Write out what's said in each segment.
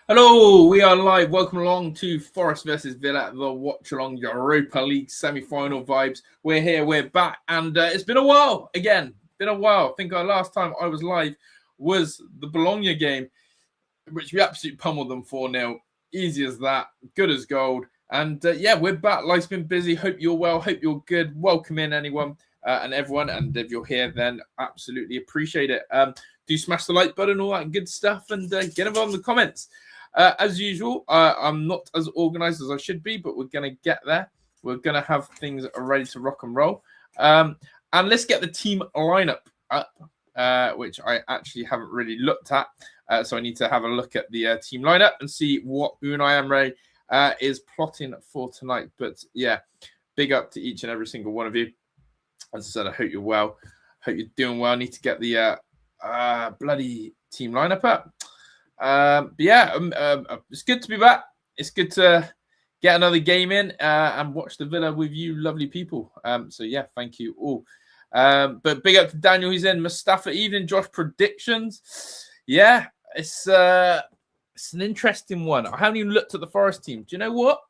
Hello, we are live. Welcome along to Forest versus Villa, the watch along Europa League semi-final vibes. We're here, we're back, and it's been a while again. Been a while. I think our last time I was live was the Bologna game, which we absolutely pummeled them 4-0. Easy as that, good as gold. And yeah, we're back. Life's been busy. Hope you're well. Hope you're good. Welcome in, anyone and everyone. And if you're here, then absolutely appreciate it. Do smash the like button, all that good stuff, and get involved in the comments. As usual, I'm not as organized as I should be, but we're going to get there. We're going to have things ready to rock and roll. And let's get the team lineup up, which I actually haven't really looked at. So I need to have a look at the team lineup and see what Unai Emery is plotting for tonight. But yeah, big up to each and every single one of you. As I said, I hope you're well. Hope you're doing well. I need to get the bloody team lineup up. But yeah, it's good to be back. It's good to get another game in and watch the Villa with you lovely people. So yeah, thank you all. But big up to Daniel, who's in. Mustafa, evening. Josh, predictions. Yeah, it's an interesting one. I haven't even looked at the Forest team. Do you know what?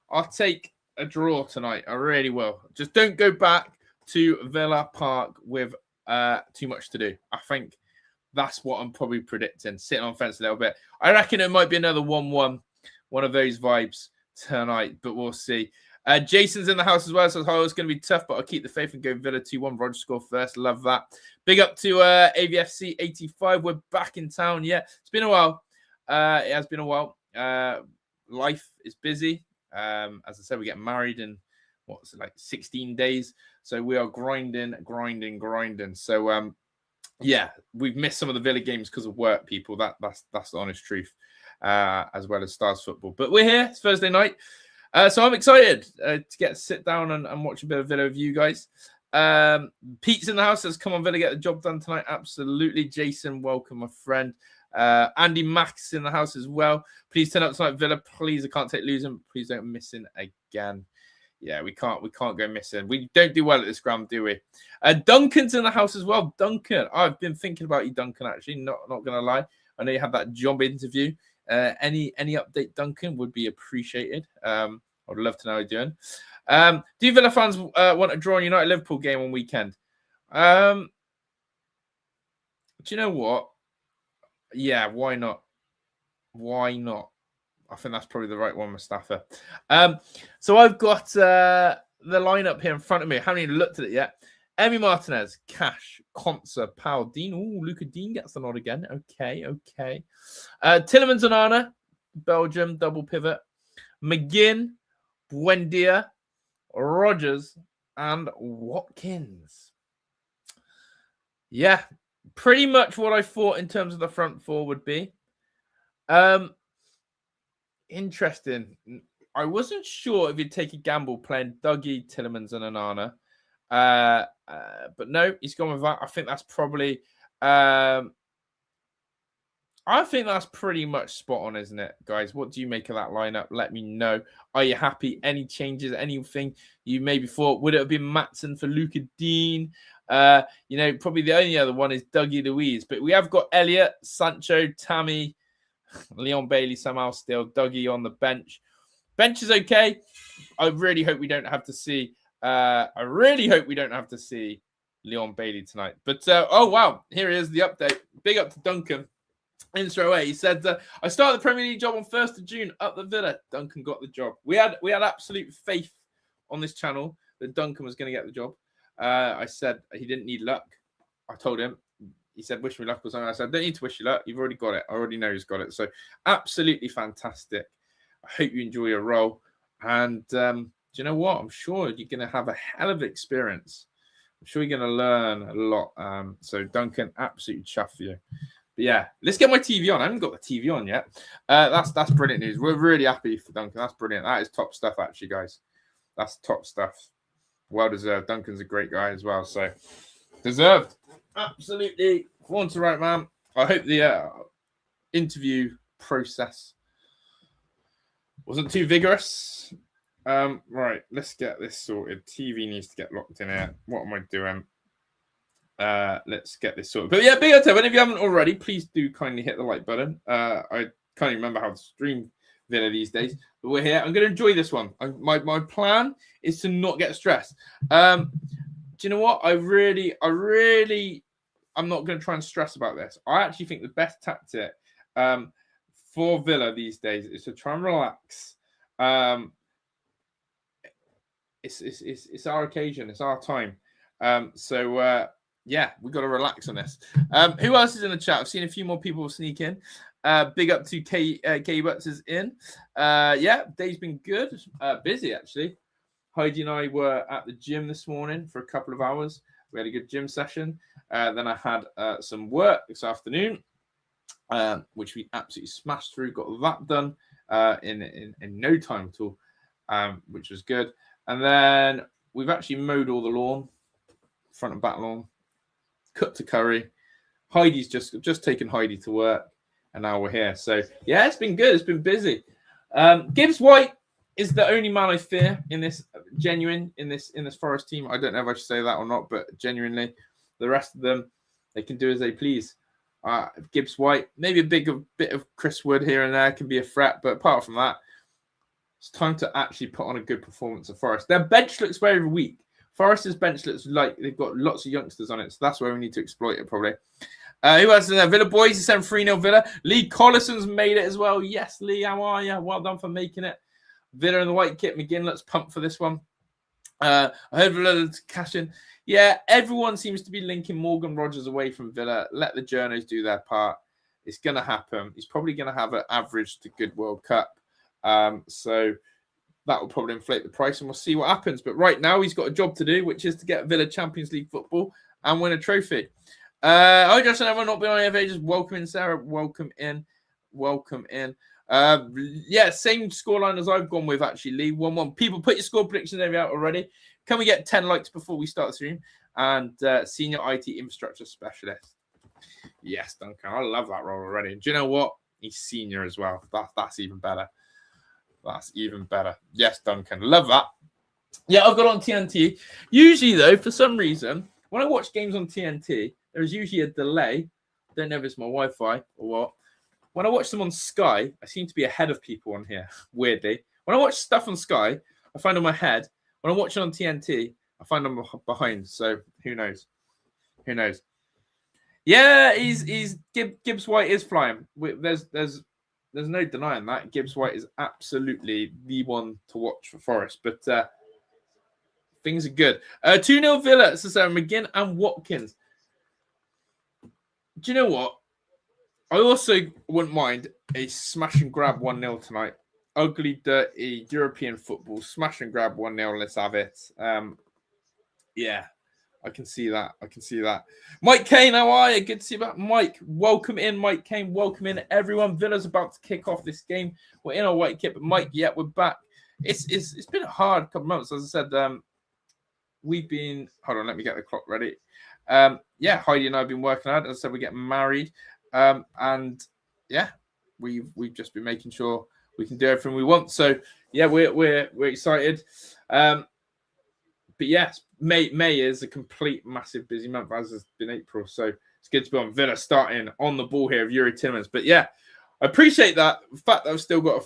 I'll take a draw tonight. I really will. Just don't go back to Villa Park with too much to do. I think that's what I'm probably predicting. Sitting on fence a little bit. I reckon it might be another 1-1, one of those vibes tonight, but we'll see. Jason's in the house as well, so it's going to be tough, but I'll keep the faith and go Villa 2-1. Roger score first. Love that. Big up to AVFC 85. We're back in town. Yeah, it's been a while. It has been a while. Life is busy. As I said, we get married in, what's it, like 16 days. So we are grinding. So, yeah, we've missed some of the Villa games because of work, people. That's the honest truth, as well as Stars football. But we're here. It's Thursday night. So I'm excited to sit down and watch a bit of Villa with you guys. Pete's in the house. Says, come on, Villa, get the job done tonight. Absolutely. Jason, welcome, my friend. Andy Max in the house as well. Please turn up tonight, Villa. Please, I can't take losing. Please don't miss in again. Yeah, we can't go missing. We don't do well at this ground, do we? Duncan's in the house as well. Duncan, I've been thinking about you, Duncan, actually. Not going to lie. I know you had that job interview. Any update, Duncan, would be appreciated. I'd love to know how you're doing. Do Villa fans want to draw a United-Liverpool game on weekend? Do you know what? Yeah, why not? Why not? I think that's probably the right one, Mustafa. So I've got the lineup here in front of me. I haven't even looked at it yet. Emi Martinez, Cash, Konsa, Powell, Dean. Oh, Luca Dean gets the nod again. Okay. Tillemans and Arna, Belgium, double pivot. McGinn, Buendia, Rogers, and Watkins. Yeah, pretty much what I thought in terms of the front four would be. Interesting. I wasn't sure if you'd take a gamble playing Dougie, Tillemans, and Onana. But no, he's gone with that. I think that's probably pretty much spot on, isn't it, guys? What do you make of that lineup? Let me know. Are you happy? Any changes? Anything you maybe thought? Would it have been Matson for Luca Dean? Probably the only other one is Dougie Luiz. But we have got Elliot, Sancho, Tammy, Leon Bailey somehow still, Dougie on the bench. Bench is okay. I really hope we don't have to see Leon Bailey tonight. But oh wow, here is the update. Big up to Duncan. In straight away, he said, "I started the Premier League job on 1st of June up the Villa." Duncan got the job. We had absolute faith on this channel that Duncan was going to get the job. I said he didn't need luck. I told him. He said, "Wish me luck" or something. I said, "Don't need to wish you luck. You've already got it. I already know he's got it." So absolutely fantastic. I hope you enjoy your role. And do you know what? I'm sure you're going to have a hell of an experience. I'm sure you're going to learn a lot. So Duncan, absolutely chuffed for you. But yeah, let's get my TV on. I haven't got the TV on yet. That's brilliant news. We're really happy for Duncan. That's brilliant. That is top stuff, actually, guys. That's top stuff. Well deserved. Duncan's a great guy as well. So deserved. Absolutely. Once right, man. I hope the interview process wasn't too vigorous. Right, let's get this sorted. TV needs to get locked in here. What am I doing? Let's get this sorted. But yeah, big up to if you haven't already, please do kindly hit the like button. I Can't even remember how to stream Villa these days. But we're here. I'm going to enjoy this one. My plan is to not get stressed. Do you know what? I'm not going to try and stress about this. I actually think the best tactic for Villa these days is to try and relax. It's our occasion. It's our time. Yeah, we've got to relax on this. Who else is in the chat? I've seen a few more people sneak in. Big up to K Butts is in. Yeah, day's been good. Busy, actually. Heidi and I were at the gym this morning for a couple of hours. We had a good gym session. Then I had some work this afternoon, which we absolutely smashed through. Got that done in no time at all, which was good. And then we've actually mowed all the lawn, front and back lawn, cut to curry. Heidi's just taken Heidi to work, and now we're here. So yeah, it's been good. It's been busy. Gibbs White is the only man I fear in this Forest team. I don't know if I should say that or not, but genuinely, the rest of them, they can do as they please. Gibbs White, maybe a bit of Chris Wood here and there can be a threat, but apart from that, it's time to actually put on a good performance of Forest. Their bench looks very weak. Forest's bench looks like they've got lots of youngsters on it, so that's where we need to exploit it probably. Who else is there? Villa boys, he sent 3-0 Villa. Lee Collison's made it as well. Yes, Lee, how are you? Well done for making it. Villa in the white kit. McGinn, let's pump for this one. I heard Villa to cash in. Yeah, everyone seems to be linking Morgan Rogers away from Villa. Let the journos do their part. It's going to happen. He's probably going to have an average to good World Cup. So that will probably inflate the price and we'll see what happens. But right now he's got a job to do, which is to get Villa Champions League football and win a trophy. Hi, Josh, and everyone not been on here. Just welcome in, Sarah. Welcome in. Yeah, same scoreline as I've gone with, actually, Lee. 1-1. People, put your score predictions out already. Can we get 10 likes before we start the stream? And senior IT infrastructure specialist. Yes, Duncan. I love that role already. And do you know what? He's senior as well. That's even better. That's even better. Yes, Duncan. Love that. Yeah, I've got on TNT. Usually, though, for some reason, when I watch games on TNT, there's usually a delay. Don't know if it's my Wi-Fi or what. When I watch them on Sky, I seem to be ahead of people on here, weirdly. When I watch stuff on Sky, I find I'm ahead. When I watch it on TNT, I find I'm behind. So who knows? Who knows? Yeah, Gibbs White is flying. There's no denying that. Gibbs White is absolutely the one to watch for Forest. But things are good. 2-0 Villa, so McGinn and Watkins. Do you know what? I also wouldn't mind a smash and grab 1-0 tonight. Ugly, dirty European football. Smash and grab 1-0. Let's have it. Yeah, I can see that. Mike Kane, how are you? Good to see you back. Mike, welcome in. Mike Kane, welcome in. Everyone, Villa's about to kick off this game. We're in our white kit, but Mike, yeah, we're back. It's been a hard couple of months. As I said, we've been... Hold on, let me get the clock ready. Yeah, Heidi and I have been working hard. As I said, we're getting married. And yeah, we've just been making sure we can do everything we want. So yeah, we're excited. But yes, May is a complete massive busy month, as has been April. So it's good to be on Villa starting on the ball here of Euro tournaments. But yeah, I appreciate that. The fact that I've still got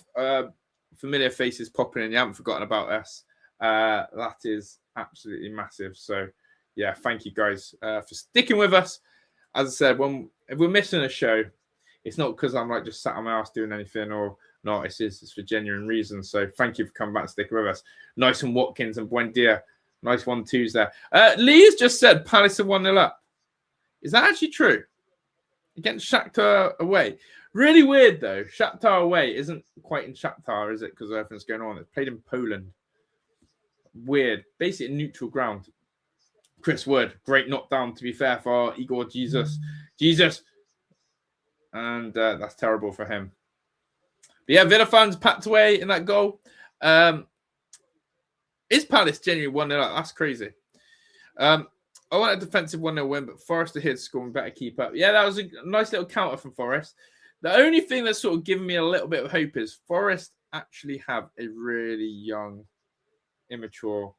familiar faces popping in. You haven't forgotten about us. That is absolutely massive. So yeah, thank you guys for sticking with us. As I said, if we're missing a show, it's not because I'm like just sat on my ass doing anything or not. It's for genuine reasons. So thank you for coming back and sticking with us. Nice and Watkins and Buendia. Nice 1-2s there. Lee has just said Palace are 1-0 up. Is that actually true? Against Shakhtar away. Really weird though. Shakhtar away isn't quite in Shakhtar, is it? Because everything's going on. It's played in Poland. Weird. Basically neutral ground. Chris Wood, great knockdown, to be fair, for Igor Jesus. And that's terrible for him. But yeah, Villa fans packed away in that goal. Is Palace genuinely 1-0 up? That's crazy. I want a defensive 1-0 win, but Forest are here to score and better keep up. Yeah, that was a nice little counter from Forest. The only thing that's sort of given me a little bit of hope is Forest actually have a really young, immature,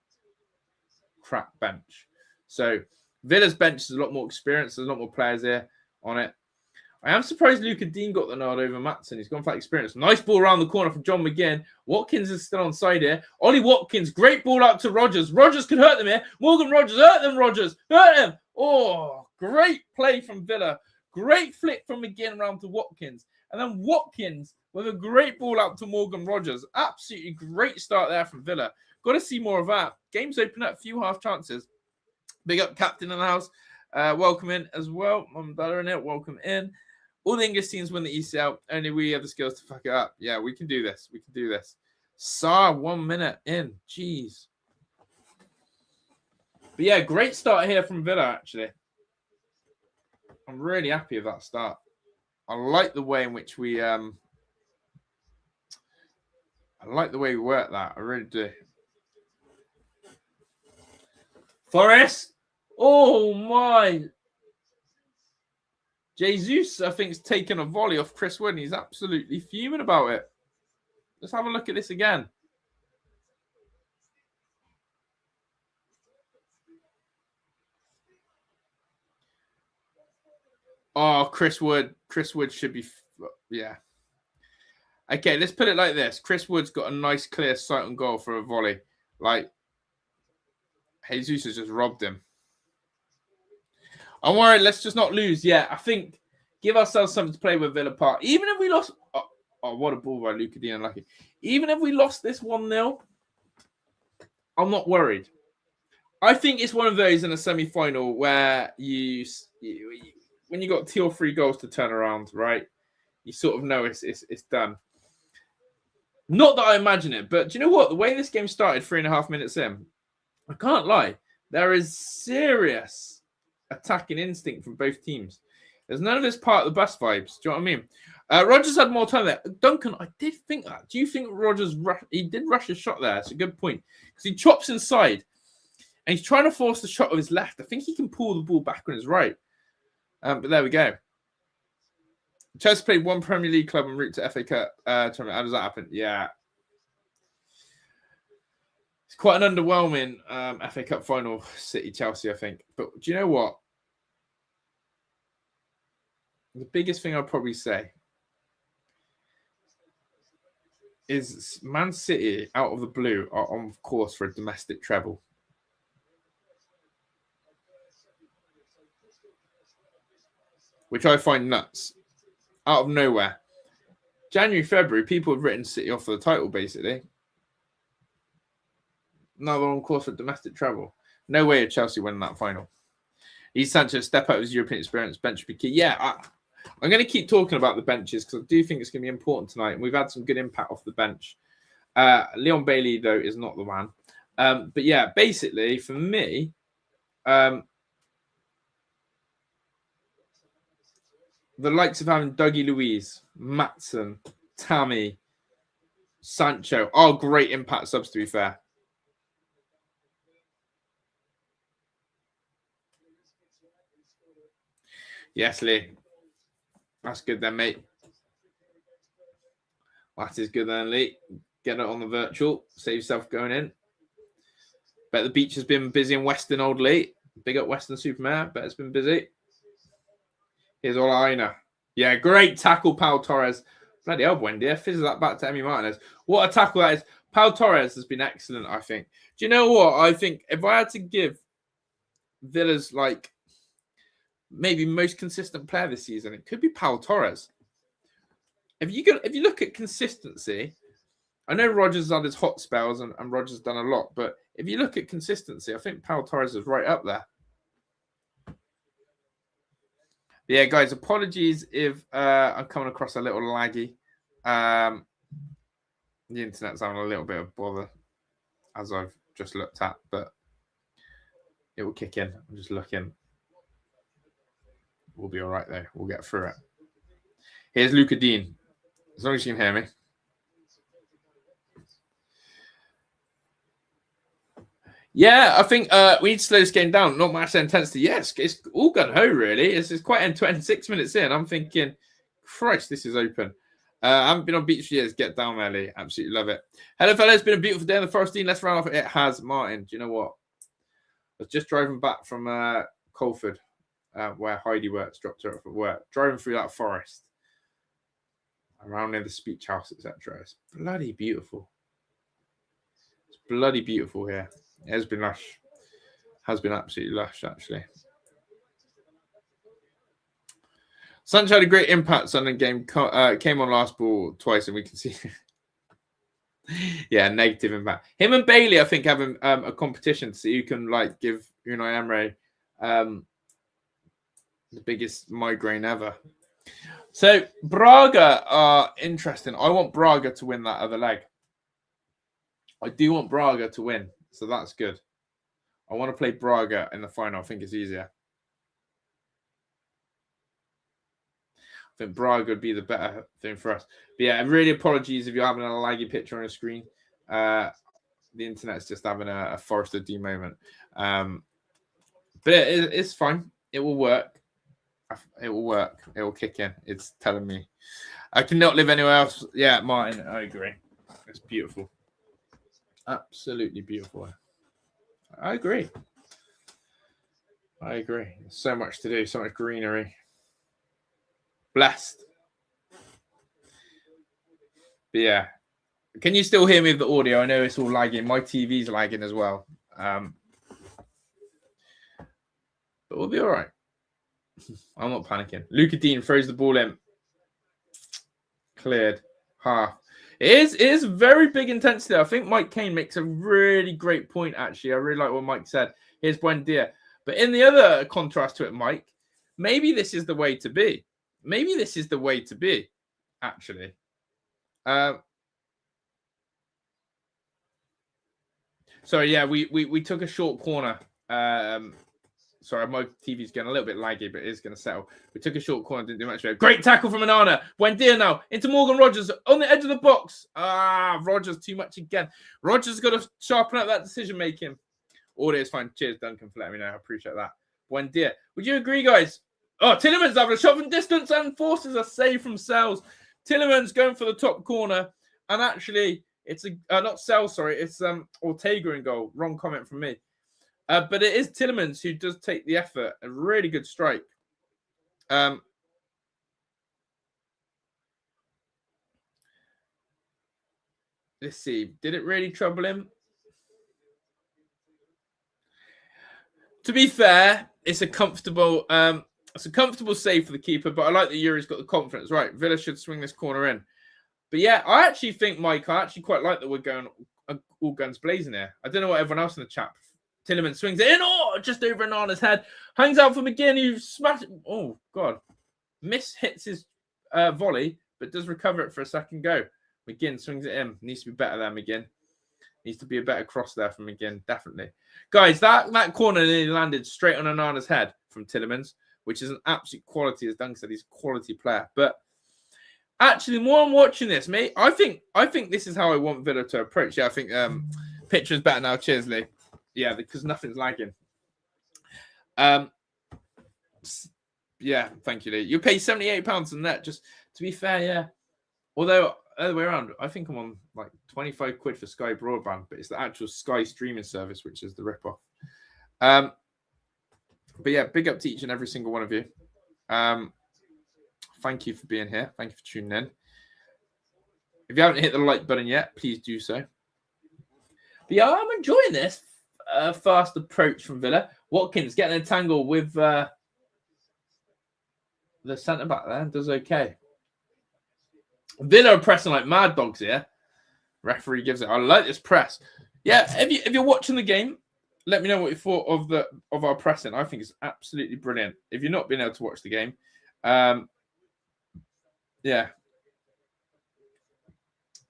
crap bench. So Villa's bench is a lot more experienced. There's a lot more players here on it. I am surprised Luca Dean got the nod over Matson. He's gone for that experience. Nice ball around the corner from John McGinn. Watkins is still on side here. Ollie Watkins, great ball out to Rogers. Rogers could hurt them here. Morgan Rogers, hurt them, Rogers. Hurt him. Oh, great play from Villa. Great flick from McGinn around to Watkins. And then Watkins with a great ball out to Morgan Rogers. Absolutely great start there from Villa. Got to see more of that. Game's open up, a few half chances. Big up captain in the house. Welcome in as well. Mum and Dad are in it. Welcome in. All the English teams win the ECL. Only we have the skills to fuck it up. Yeah, we can do this. We can do this. Saar, 1 minute in. Jeez. But yeah, great start here from Villa, actually. I'm really happy with that start. I like the way in which we I like the way we work that. I really do. Forest. Oh my. Jesus, I think, has taken a volley off Chris Wood, and he's absolutely fuming about it. Let's have a look at this again. Oh, Chris Wood. Chris Wood should be... Yeah. Okay, let's put it like this. Chris Wood's got a nice, clear sight on goal for a volley. Like, Jesus has just robbed him. I'm worried. Let's just not lose. Yeah, I think give ourselves something to play with Villa Park. Even if we lost... Oh, what a ball by Luca Dean, unlucky. Even if we lost this 1-0, I'm not worried. I think it's one of those in a semi-final where when you got 2 or 3 goals to turn around, right? You sort of know it's done. Not that I imagine it, but do you know what? The way this game started 3.5 minutes in, I can't lie. There is serious attacking instinct from both teams. There's none of this part of the bus vibes. Do you know what I mean? Rogers had more time there. Duncan, I did think that. Do you think Rogers he did rush his shot there? It's a good point. Because he chops inside and he's trying to force the shot with his left. I think he can pull the ball back on his right. But there we go. Chelsea played 1 Premier League club en route to FA Cup tournament. How does that happen? Yeah. It's quite an underwhelming FA Cup final, City-Chelsea, I think. But do you know what? The biggest thing I'll probably say is Man City, out of the blue, are on course for a domestic treble. Which I find nuts. Out of nowhere. January, February, people have written City off for the title, basically. Now they're on course for domestic treble. No way of Chelsea winning that final. He's Sanchez, step out of his European experience, bench would be key. Yeah, I'm going to keep talking about the benches because I do think it's going to be important tonight. And we've had some good impact off the bench. Leon Bailey, though, is not the one. But yeah, basically, for me, the likes of having Dougie Luiz, Matson, Tammy, Sancho are great impact subs, to be fair. Yes, Lee. That's good then, mate. That is good then, Lee. Get it on the virtual. Save yourself going in. Bet the beach has been busy in Western, old Lee. Big up Western Supermare. Bet it's been busy. Here's Olaina. Yeah, great tackle, Pau Torres. Bloody hell, Wendy. Fizzes that back to Emi Martinez. What a tackle that is. Pau Torres has been excellent, I think. Do you know what? I think if I had to give Villa's, like, maybe most consistent player this season, it could be Pau Torres. If you look at consistency, I know Rogers had his hot spells and Rogers done a lot, but if you look at consistency, I think Pau Torres is right up there. Yeah, guys, apologies if I'm coming across a little laggy. The internet's having a little bit of bother, as I've just looked at, but it will kick in. I'm just looking. We'll be all right, though. We'll get through it. Here's Luca Dean. As long as you can hear me. Yeah, I think we need to slow this game down. Not much intensity. Yes, it's all gun-ho, really. It's quite end-to-end. 6 minutes in, I'm thinking, Christ, this is open. I haven't been on beach for years. Get down, Ellie. Absolutely love it. Hello, fellas. It's been a beautiful day in the Forest. Let's round off. It has, Martin. Do you know what? I was just driving back from Colford where Heidi works, dropped her off at work, driving through that forest, around near the speech house, etc. It's bloody beautiful. It's bloody beautiful here. It has been lush. Has been absolutely lush, actually. Sancho had a great impact on the game. Came on last ball twice, and we can see... yeah, negative impact. Him and Bailey, I think, having a competition to see who can like give Unai Emery the biggest migraine ever. So Braga are interesting. I want Braga to win that other leg. I do want Braga to win, so that's good. I want to play Braga in the final. I think it's easier. I think Braga would be the better thing for us. But yeah, really apologies if you're having a laggy picture on your screen. The internet's just having a Forest of D moment. But it's fine. It will work. It will work. It will kick in. It's telling me. I cannot live anywhere else. Yeah, Martin, I agree. It's beautiful. Absolutely beautiful. I agree. There's so much to do. So much greenery. Blessed. But yeah. Can you still hear me with the audio? I know it's all lagging. My TV's lagging as well. But we'll be all right. I'm not panicking. Luca Dean throws the ball in. Cleared. Half. It is very big intensity. I think Mike Kane makes a really great point, actually. I really like what Mike said. Here's Buendia. But in the other contrast to it, Mike, maybe this is the way to be. Maybe this is the way to be, actually. Sorry, yeah, we took a short corner. Sorry, my TV's getting a little bit laggy, but it is going to settle. We took a short corner, didn't do much of it. Great tackle from Onana. Buendia now into Morgan Rogers on the edge of the box. Rogers too much again. Rogers got to sharpen up that decision making. Audio is fine. Cheers, Duncan, for letting me know. I appreciate that. Buendia. Would you agree, guys? Oh, Tillemans having a shot from distance and forces a save from Sells. Tillemans going for the top corner, and actually, it's not Sells. Sorry, it's Ortega in goal. Wrong comment from me. But it is Tillemans who does take the effort. A really good strike. Let's see. Did it really trouble him? To be fair, it's a comfortable save for the keeper, but I like that Yuri's got the confidence. Right, Villa should swing this corner in. But yeah, I actually think, Mike, I actually quite like that we're going all guns blazing here. I don't know what everyone else in the chat. Tillemans swings it in. Oh, just over Onana's head. Hangs out for McGinn, who smashed it. Oh, God. Hits his volley, but does recover it for a second go. McGinn swings it in. Needs to be better than McGinn. Needs to be a better cross there from McGinn, definitely. Guys, that corner nearly landed straight on Onana's head from Tillemans, which is an absolute quality, as Duncan said. He's a quality player. But actually, the more I'm watching this, mate, I think this is how I want Villa to approach. Yeah, I think picture's better now. Cheers, Lee. Yeah, because nothing's lagging. Yeah, thank you, Lee. You pay £78 on that. Just to be fair, yeah. Although, other way around, I think I'm on like 25 quid for Sky Broadband, but it's the actual Sky streaming service, which is the ripoff. But yeah, big up to each and every single one of you. Thank you for being here. Thank you for tuning in. If you haven't hit the like button yet, please do so. But yeah, I'm enjoying this fast approach from Villa. Watkins getting entangled with the centre-back there. Does okay. Villa are pressing like mad dogs here. Referee gives it. I like this press. Yeah, if you're watching the game, let me know what you thought of our pressing. I think it's absolutely brilliant. If you're not being able to watch the game, yeah,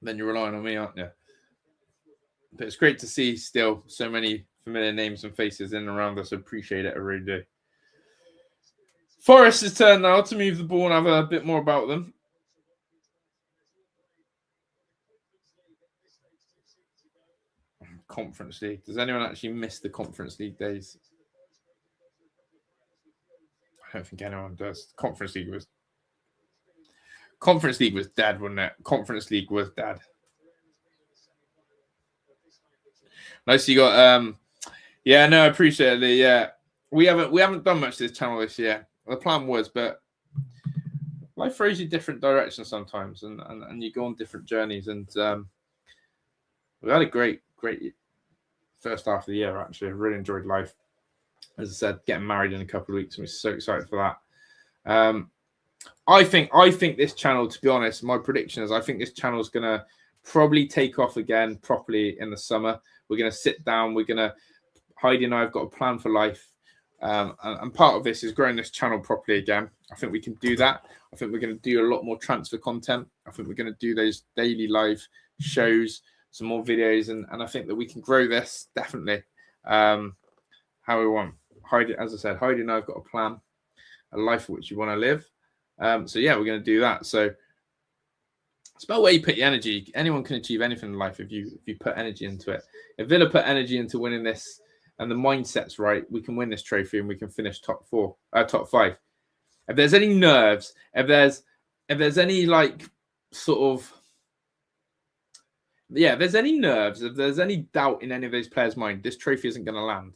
then you're relying on me, aren't you? But it's great to see still so many familiar names and faces in and around us. I appreciate it. I really do. Forest's turn now to move the ball and have a bit more about them. Conference League. Does anyone actually miss the Conference League days? I don't think anyone does. Conference League was dead, wasn't it? Conference League was dead. Nice you got yeah, no, I appreciate it. Yeah. we haven't done much to this channel this year. The plan was, but life throws you different directions sometimes, and you go on different journeys. And we had a great first half of the year. Actually, I really enjoyed life. As I said, getting married in a couple of weeks, and we're so excited for that. I think this channel, to be honest, my prediction is I think this channel is going to probably take off again properly in the summer. We're going to sit down. Heidi and I have got a plan for life. And part of this is growing this channel properly again. I think we can do that. I think we're going to do a lot more transfer content. I think we're going to do those daily live shows, some more videos, and I think that we can grow this definitely how we want. Heidi, as I said, Heidi and I have got a plan, a life which you want to live. So yeah, we're going to do that. So it's about where you put your energy. Anyone can achieve anything in life if you put energy into it. If Villa put energy into winning this and the mindset's right, we can win this trophy and we can finish top 5. If there's any nerves, if there's any like sort of if there's any nerves, if there's any doubt in any of those players' mind, this trophy isn't going to land.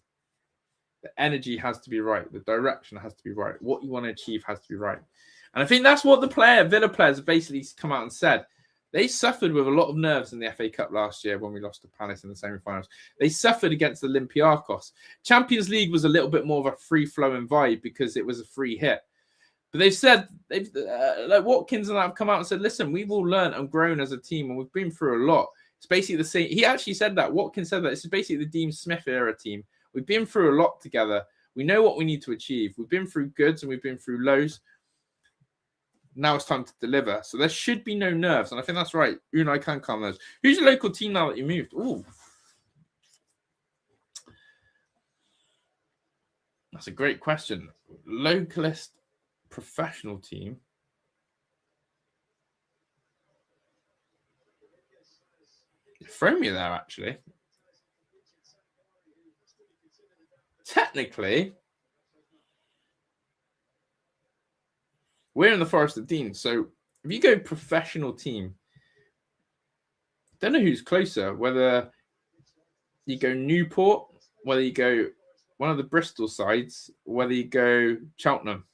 The energy has to be right. The direction has to be right. What you want to achieve has to be right. And I think that's what the Villa players have basically come out and said. They suffered with a lot of nerves in the FA Cup last year when we lost to Palace in the semi-finals. They suffered against Olympiacos. Champions League was a little bit more of a free-flowing vibe because it was a free hit. But they've said, like Watkins and I have come out and said, listen, we've all learned and grown as a team and we've been through a lot. It's basically the same. He actually said that. Watkins said that. It's basically the Dean Smith era team. We've been through a lot together. We know what we need to achieve. We've been through goods and we've been through lows. Now it's time to deliver. So there should be no nerves. And I think that's right. Unai can calm those. Who's your local team now that you moved? Ooh. That's a great question. Localist professional team. You throw me there, actually. Technically, we're in the Forest of Dean. So if you go professional team, I don't know who's closer, whether you go Newport, whether you go one of the Bristol sides, whether you go Cheltenham.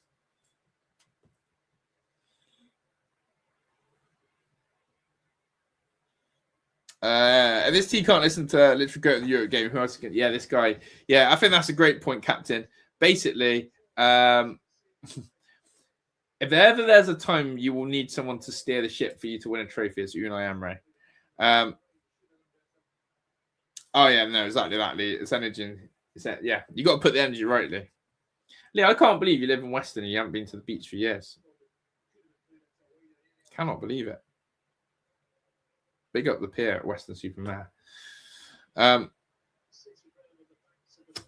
If this team can't listen to literally go to the Euro game, who else can? Yeah, this guy. Yeah, I think that's a great point, Captain. Basically, if ever there's a time you will need someone to steer the ship for you to win a trophy, it's Unai Emery. Oh yeah, no, exactly that, Lee. It's energy. Yeah, you got to put the energy right, Lee. Lee, I can't believe you live in Weston and you haven't been to the beach for years. Cannot believe it. Big up the pier at Weston-super-Mare.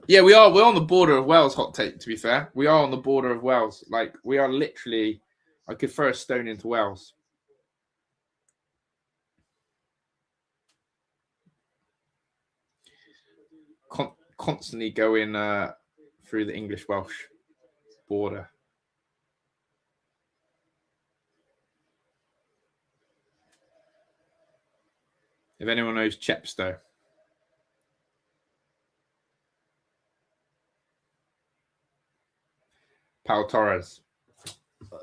Yeah, we are. We're on the border of Wales, hot take, to be fair. We are on the border of Wales. Like, we are literally, I could throw a stone into Wales. Constantly going through the English-Welsh border. If anyone knows Chepstow. Pau Torres.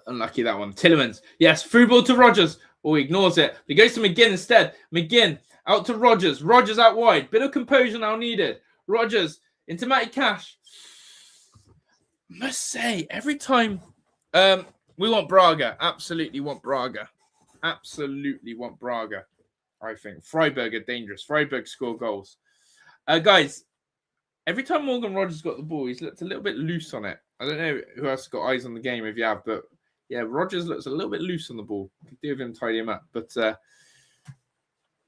Unlucky that one. Tillemans. Yes, through ball to Rodgers. Oh, he ignores it. He goes to McGinn instead. McGinn out to Rodgers. Rodgers out wide. Bit of composure now needed. Rodgers into Matty Cash. Must say, every time we want Braga. Absolutely want Braga. Absolutely want Braga. I think Freiburg are dangerous. Freiburg score goals. Guys, every time Morgan Rodgers got the ball, he's looked a little bit loose on it. I don't know who else has got eyes on the game if you have, but yeah, Rodgers looks a little bit loose on the ball. Could do with him tidy him up. But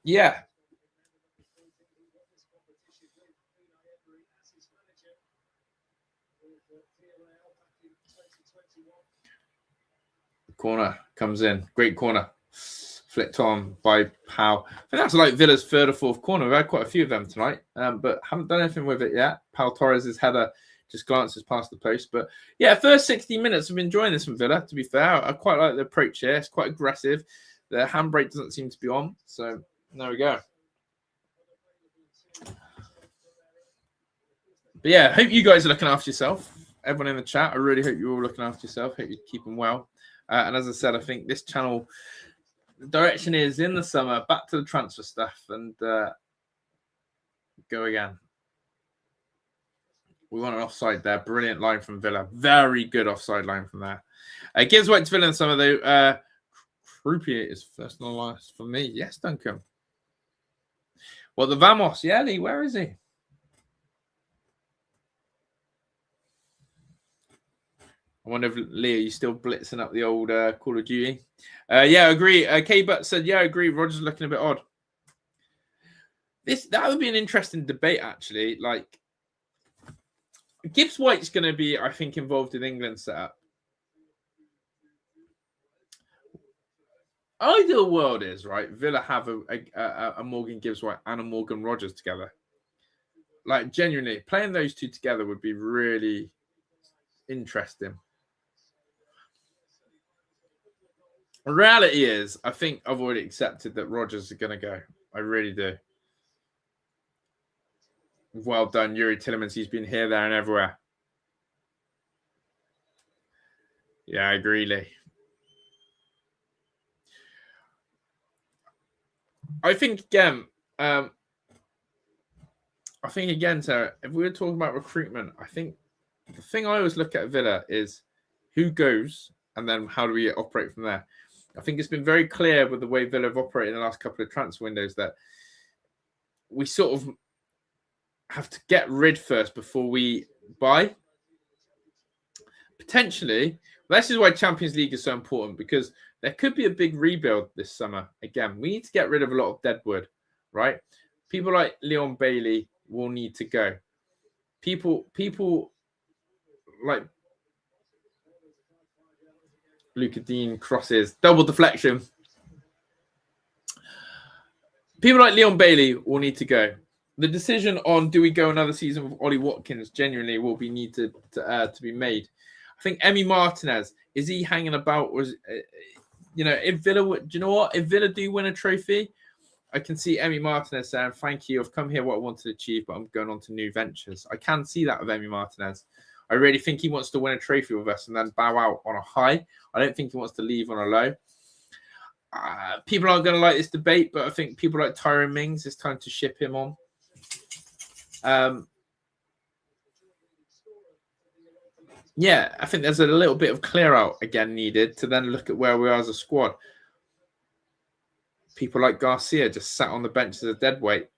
yeah. Corner comes in. Great corner. Flicked on by Pau. I think that's like Villa's third or fourth corner. We've had quite a few of them tonight, but haven't done anything with it yet. Pau Torres' header just glances past the post. But yeah, first 60 minutes, I've been enjoying this from Villa, to be fair. I quite like the approach here. It's quite aggressive. The handbrake doesn't seem to be on. So there we go. But yeah, hope you guys are looking after yourself. everyone in the chat. I really hope you're all looking after yourself. Hope you're keeping well. And as I said, I think this channel, the direction is in the summer, back to the transfer stuff and go again. We want an offside there. Brilliant line from Villa. Very good offside line from there. Gives White to Villa in the summer, though. Croupier is first and last for me. Yes, Duncan. Well, the Vamos. Yeah, Lee, where is he? I wonder if, Lee, are you still blitzing up the old Call of Duty? Yeah, I agree. K-Butt said, yeah, I agree. Roger's looking a bit odd. That would be an interesting debate, actually. Like, Gibbs White's going to be, I think, involved in England's setup. Ideal world is, right, Villa have a Morgan Gibbs White and a Morgan Rogers together. Like, genuinely, playing those two together would be really interesting. The reality is, I think I've already accepted that Rogers is going to go. I really do. Well done, Yuri Tillemans. He's been here, there, and everywhere. Yeah, I agree, Lee. I think again, Sarah, if we were talking about recruitment, I think the thing I always look at Villa is who goes and then how do we operate from there. I think it's been very clear with the way Villa have operated in the last couple of transfer windows that we sort of have to get rid first before we buy. Potentially, this is why Champions League is so important, because there could be a big rebuild this summer. Again, we need to get rid of a lot of deadwood, right? People like Leon Bailey will need to go. People like Luca Dean crosses, double deflection. People like Leon Bailey will need to go. The decision on do we go another season with Ollie Watkins genuinely will be needed to be made. I think Emi Martinez, is he hanging about? Was if Villa, do you know what? If Villa do win a trophy, I can see Emi Martinez saying, "Thank you, I've come here what I wanted to achieve, but I'm going on to new ventures." I can see that with Emi Martinez. I really think he wants to win a trophy with us and then bow out on a high. I don't think he wants to leave on a low. People aren't going to like this debate, but I think people like Tyrone Mings, it's time to ship him on. Yeah, I think there's a little bit of clear out again needed to then look at where we are as a squad. People like Garcia just sat on the bench as a dead weight.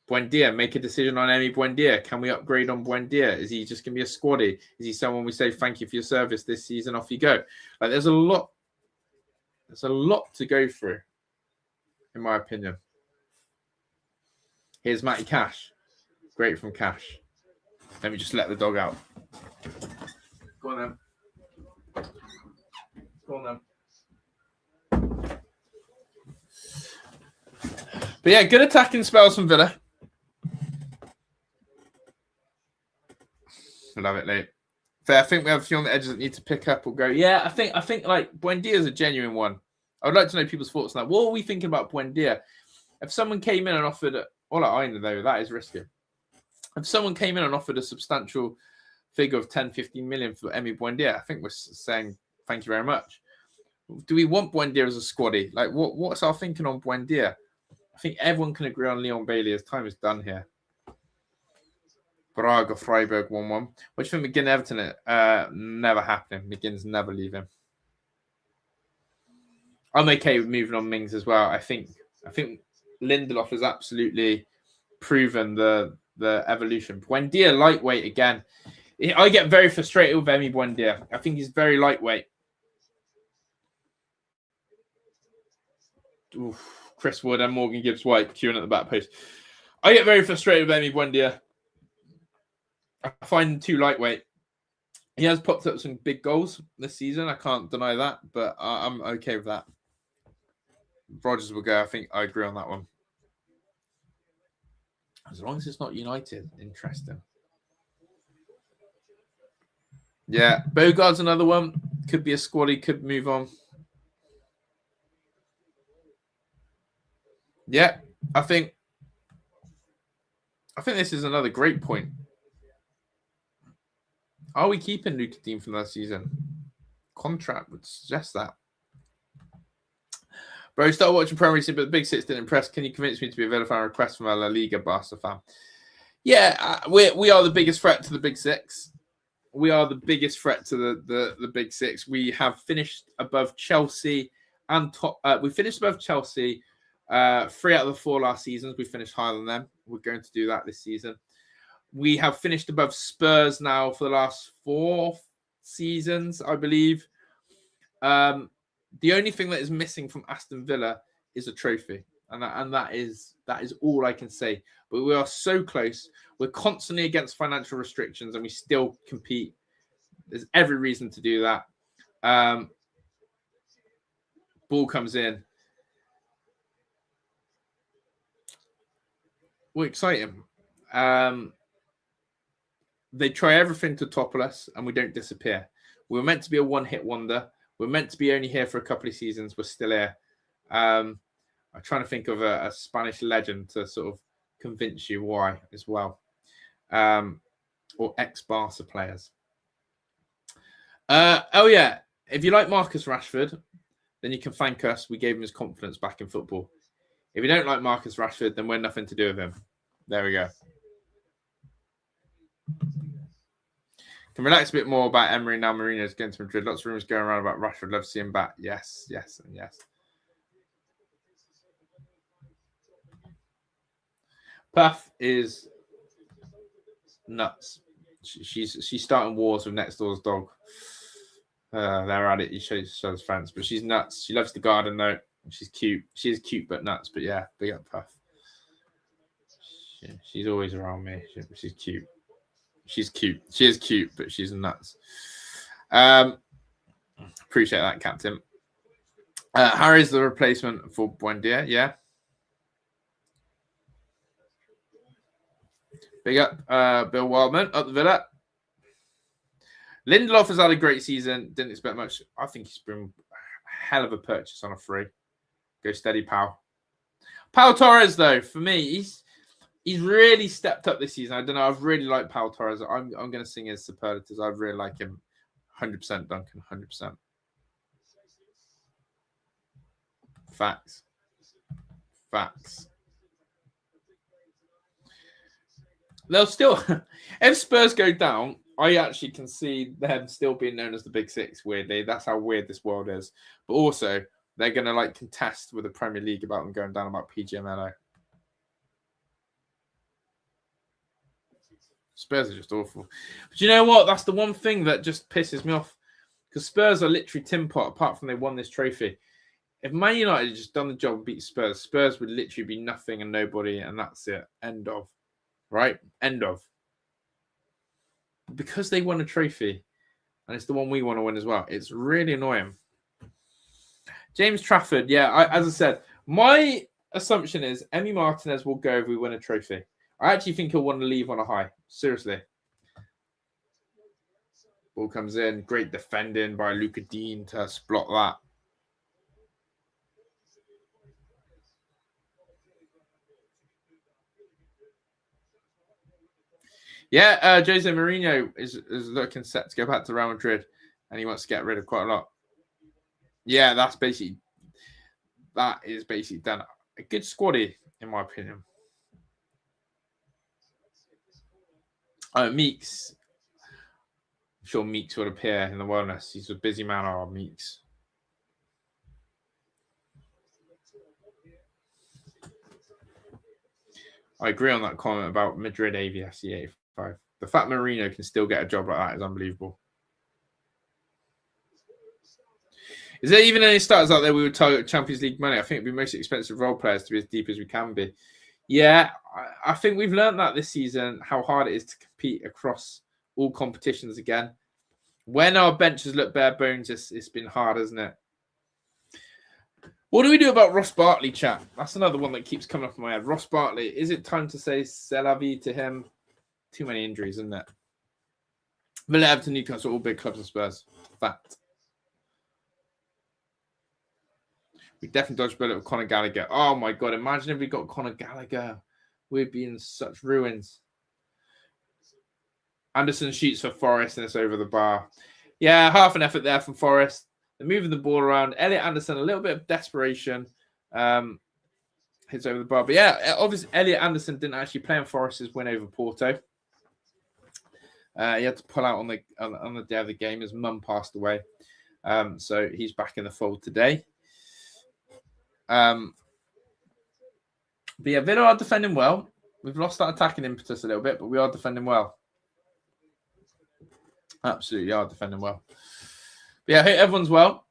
Buendia, make a decision on Emi Buendia. Can we upgrade on Buendia? Is he just going to be a squaddy? Is he someone we say, thank you for your service this season, off you go? Like, there's a lot to go through, in my opinion. Here's Matty Cash. Great from Cash. Let me just let the dog out. Go on then. Go on then. But yeah, good attacking spells from Villa. Love it, Lee. I think we have a few on the edges that need to pick up or go. Yeah, I think like Buendia is a genuine one. I would like to know people's thoughts on that. What are we thinking about Buendia? If someone came in and offered, I know though, that is risky. If someone came in and offered a substantial figure of 10, 15 million for Emi Buendia, I think we're saying thank you very much. Do we want Buendia as a squaddy? Like, what's our thinking on Buendia? I think everyone can agree on Leon Bailey as time is done here. Braga, Freiburg, 1-1. What do you think McGinn Everton? Never happening. McGinn's never leaving. I'm okay with moving on Mings as well. I think Lindelof has absolutely proven the evolution. Buendia, lightweight again. I get very frustrated with Emi Buendia. I think he's very lightweight. Oof, Chris Wood and Morgan Gibbs White queuing at the back post. I get very frustrated with Emi Buendia. I find him too lightweight. He has popped up some big goals this season. I can't deny that, but I'm okay with that. Rogers will go. I think I agree on that one. As long as it's not United. Interesting. Yeah, Bogart's another one. Could be a squaddy, could move on. Yeah, I think this is another great point. Are we keeping Luca Dean from last season? Contract would suggest that. Bro, started watching Premier League, but the Big Six didn't impress. Can you convince me to be a Villa fan? Request from a La Liga Barca fan. Yeah, we are the biggest threat to the Big Six. We are the biggest threat to the Big Six. We have finished above Chelsea and we finished above Chelsea 3 out of the 4 last seasons. We finished higher than them. We're going to do that this season. We have finished above Spurs now for the last 4 seasons, I believe. The only thing that is missing from Aston Villa is a trophy, and that is all I can say. But we are so close. We're constantly against financial restrictions, and we still compete. There's every reason to do that. Ball comes in. We're exciting. They try everything to topple us, and we don't disappear. We were meant to be a one-hit wonder. We're meant to be only here for a couple of seasons. We're still here. I'm trying to think of a Spanish legend to sort of convince you why as well. Or ex-Barca players. Oh, yeah. If you like Marcus Rashford, then you can thank us. We gave him his confidence back in football. If you don't like Marcus Rashford, then we're nothing to do with him. There we go. Can relax a bit more about Emery now. Mourinho's going to Madrid. Lots of rumors going around about Rashford. Love to see him back. Yes, yes, and yes. Puff is nuts. She's starting wars with next door's dog. They're at it. He shows fans, but she's nuts. She loves the garden though. She's cute. She is cute but nuts. But yeah, big up Puff. She's always around me. She's cute. She's cute. She is cute, but she's nuts. Appreciate that, Captain. Harry's the replacement for Buendia. Yeah. Big up Bill Wildman up the Villa. Lindelof has had a great season. Didn't expect much. I think he's been a hell of a purchase on a free. Go steady, pal. Pau Torres, though, for me, he's really stepped up this season. I don't know. I've really liked Pau Torres. I'm going to sing his superlatives. I really like him. 100% Duncan. 100%. Facts. They'll still, if Spurs go down, I actually can see them still being known as the Big Six, weirdly. That's how weird this world is. But also, they're going to contest with the Premier League about them going down about PGMLO. Spurs are just awful. But you know what? That's the one thing that just pisses me off. Because Spurs are literally tin pot, apart from they won this trophy. If Man United had just done the job and beat Spurs, Spurs would literally be nothing and nobody, and that's it. End of. Right? End of. Because they won a trophy, and it's the one we want to win as well, it's really annoying. James Trafford, yeah, as I said, my assumption is Emi Martinez will go if we win a trophy. I actually think he'll want to leave on a high. Seriously. Ball comes in. Great defending by Luca Dean to block that. Yeah, Jose Mourinho is looking set to go back to Real Madrid, and he wants to get rid of quite a lot. Yeah, that is basically done. A good squaddy, in my opinion. Meeks. I'm sure Meeks would appear in the wellness. He's a busy man, Meeks. I agree on that comment about Madrid AVFC 85. The fact Mourinho can still get a job like that is unbelievable. Is there even any starters out there we would target Champions League money? I think it'd be most expensive role players to be as deep as we can be. Yeah, I think we've learned that this season, how hard it is to compete across all competitions again. When our benches look bare bones, it's been hard, hasn't it? What do we do about Ross Barkley, chat? That's another one that keeps coming off my head. Ross Barkley, is it time to say c'est la vie to him? Too many injuries, isn't it? Villa, Everton, Newcastle, all big clubs and Spurs. Fact. We definitely dodged a bullet with Conor Gallagher. Oh my God, imagine if we got Conor Gallagher. We'd be in such ruins. Anderson shoots for Forest and it's over the bar. Yeah, half an effort there from Forest. They're moving the ball around. Elliot Anderson, a little bit of desperation. Hits over the bar. But yeah, obviously, Elliot Anderson didn't actually play in Forest's win over Porto. He had to pull out on the day of the game. His mum passed away. So he's back in the fold today. But yeah, Villa are defending well. We've lost that attacking impetus a little bit, but we are defending well. Absolutely are defending well. But yeah, I hope everyone's well.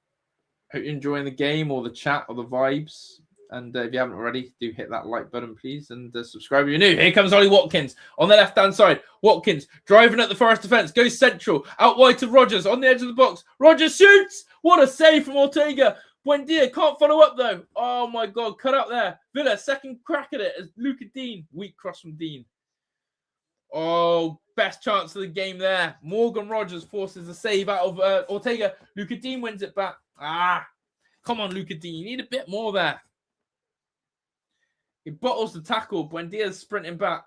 Hope you're enjoying the game or the chat or the vibes. And if you haven't already, do hit that like button, please. And subscribe if you're new. Here comes Ollie Watkins on the left-hand side. Watkins driving at the Forest defence. Goes central. Out wide to Rogers on the edge of the box. Rogers shoots. What a save from Ortega. Buendia can't follow up, though. Oh, my God. Cut out there. Villa, second crack at it as Luca Dean. Weak cross from Dean. Oh, best chance of the game there. Morgan Rogers forces a save out of Ortega. Luca Dean wins it back. Come on, Luca Dean. You need a bit more there. He bottles the tackle. Buendia's sprinting back.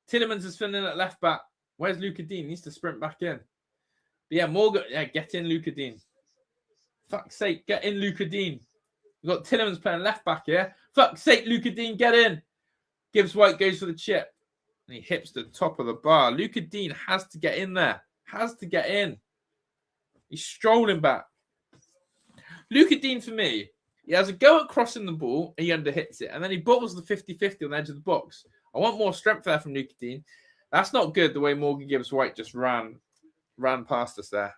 Tillemans is filling in at left back. Where's Luca Dean? He needs to sprint back in. But yeah, Morgan. Yeah, get in, Luca Dean. Fuck's sake, get in, Luca Dean. You've got Tillemans playing left back here. Fuck's sake, Luca Dean, get in. Gibbs White goes for the chip. And he hits the top of the bar. Luca Dean has to get in there. Has to get in. He's strolling back. Luca Dean, for me, he has a go at crossing the ball, and he underhits it. And then he bottles the 50-50 on the edge of the box. I want more strength there from Luca Dean. That's not good, the way Morgan Gibbs White just ran past us there.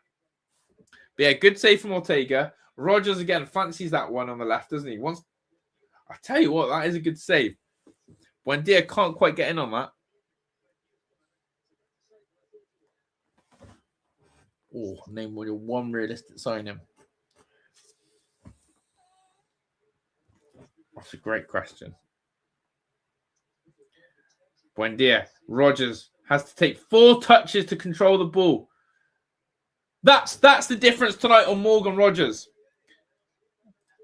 But yeah, good save from Ortega. Rogers, again, fancies that one on the left, doesn't he? I tell you what, that is a good save. Buendia can't quite get in on that. Oh, name your one realistic signing. That's a great question. Buendia. Rogers has to take 4 touches to control the ball. That's the difference tonight on Morgan Rogers.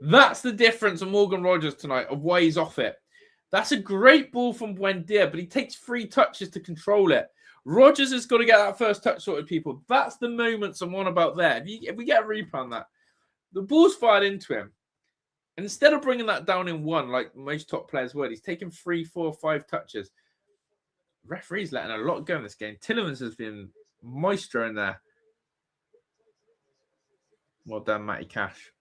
That's the difference on Morgan Rogers tonight of why he's off it. That's a great ball from Buendia, but he takes 3 touches to control it. Rogers has got to get that first touch sorted, people. That's the moments I'm on about there. If we get a replay on that, the ball's fired into him. And instead of bringing that down in 1, like most top players would, he's taken 3, 4, 5 touches. Referee's letting a lot go in this game. Tillemans has been maestro in there. Well done, Matty Cash.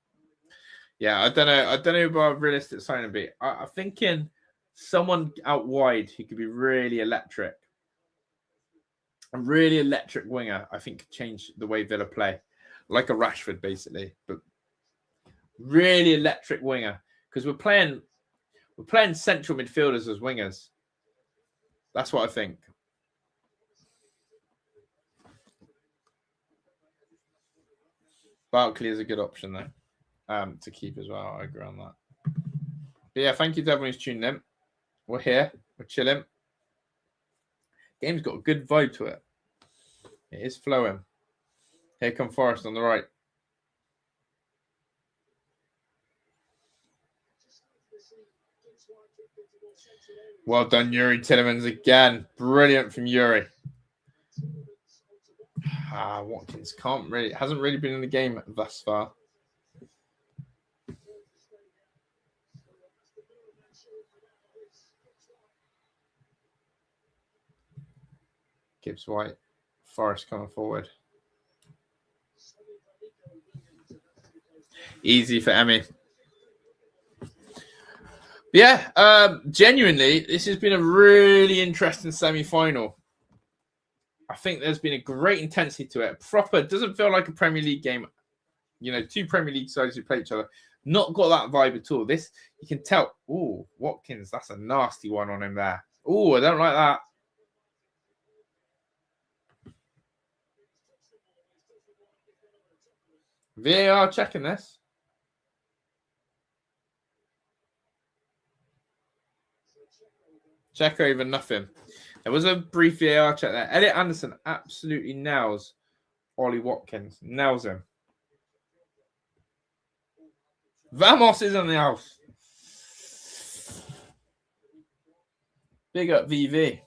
Yeah, I don't know about realistic signing be. I'm thinking someone out wide who could be really electric. A really electric winger, I think, could change the way Villa play. Like a Rashford, basically. But really electric winger. Because we're playing central midfielders as wingers. That's what I think. Barkley is a good option, though, to keep as well. I agree on that. But yeah, thank you to everyone who's tuning in. We're here. We're chilling. Game's got a good vibe to it. It is flowing. Here come Forest on the right. Well done, Yuri Tillemans again. Brilliant from Yuri. Watkins hasn't really been in the game thus far. Gibbs White, Forest coming forward. Easy for Emmy. Yeah, genuinely, this has been a really interesting semi-final. I think there's been a great intensity to it. Proper, doesn't feel like a Premier League game. You know, 2 Premier League sides who play each other. Not got that vibe at all. This, you can tell. Oh, Watkins, that's a nasty one on him there. Oh, I don't like that. VAR checking this. Check over nothing. There was a brief VAR check there. Elliot Anderson absolutely nails Ollie Watkins. Nails him. Vamos is on the house. Big up VV.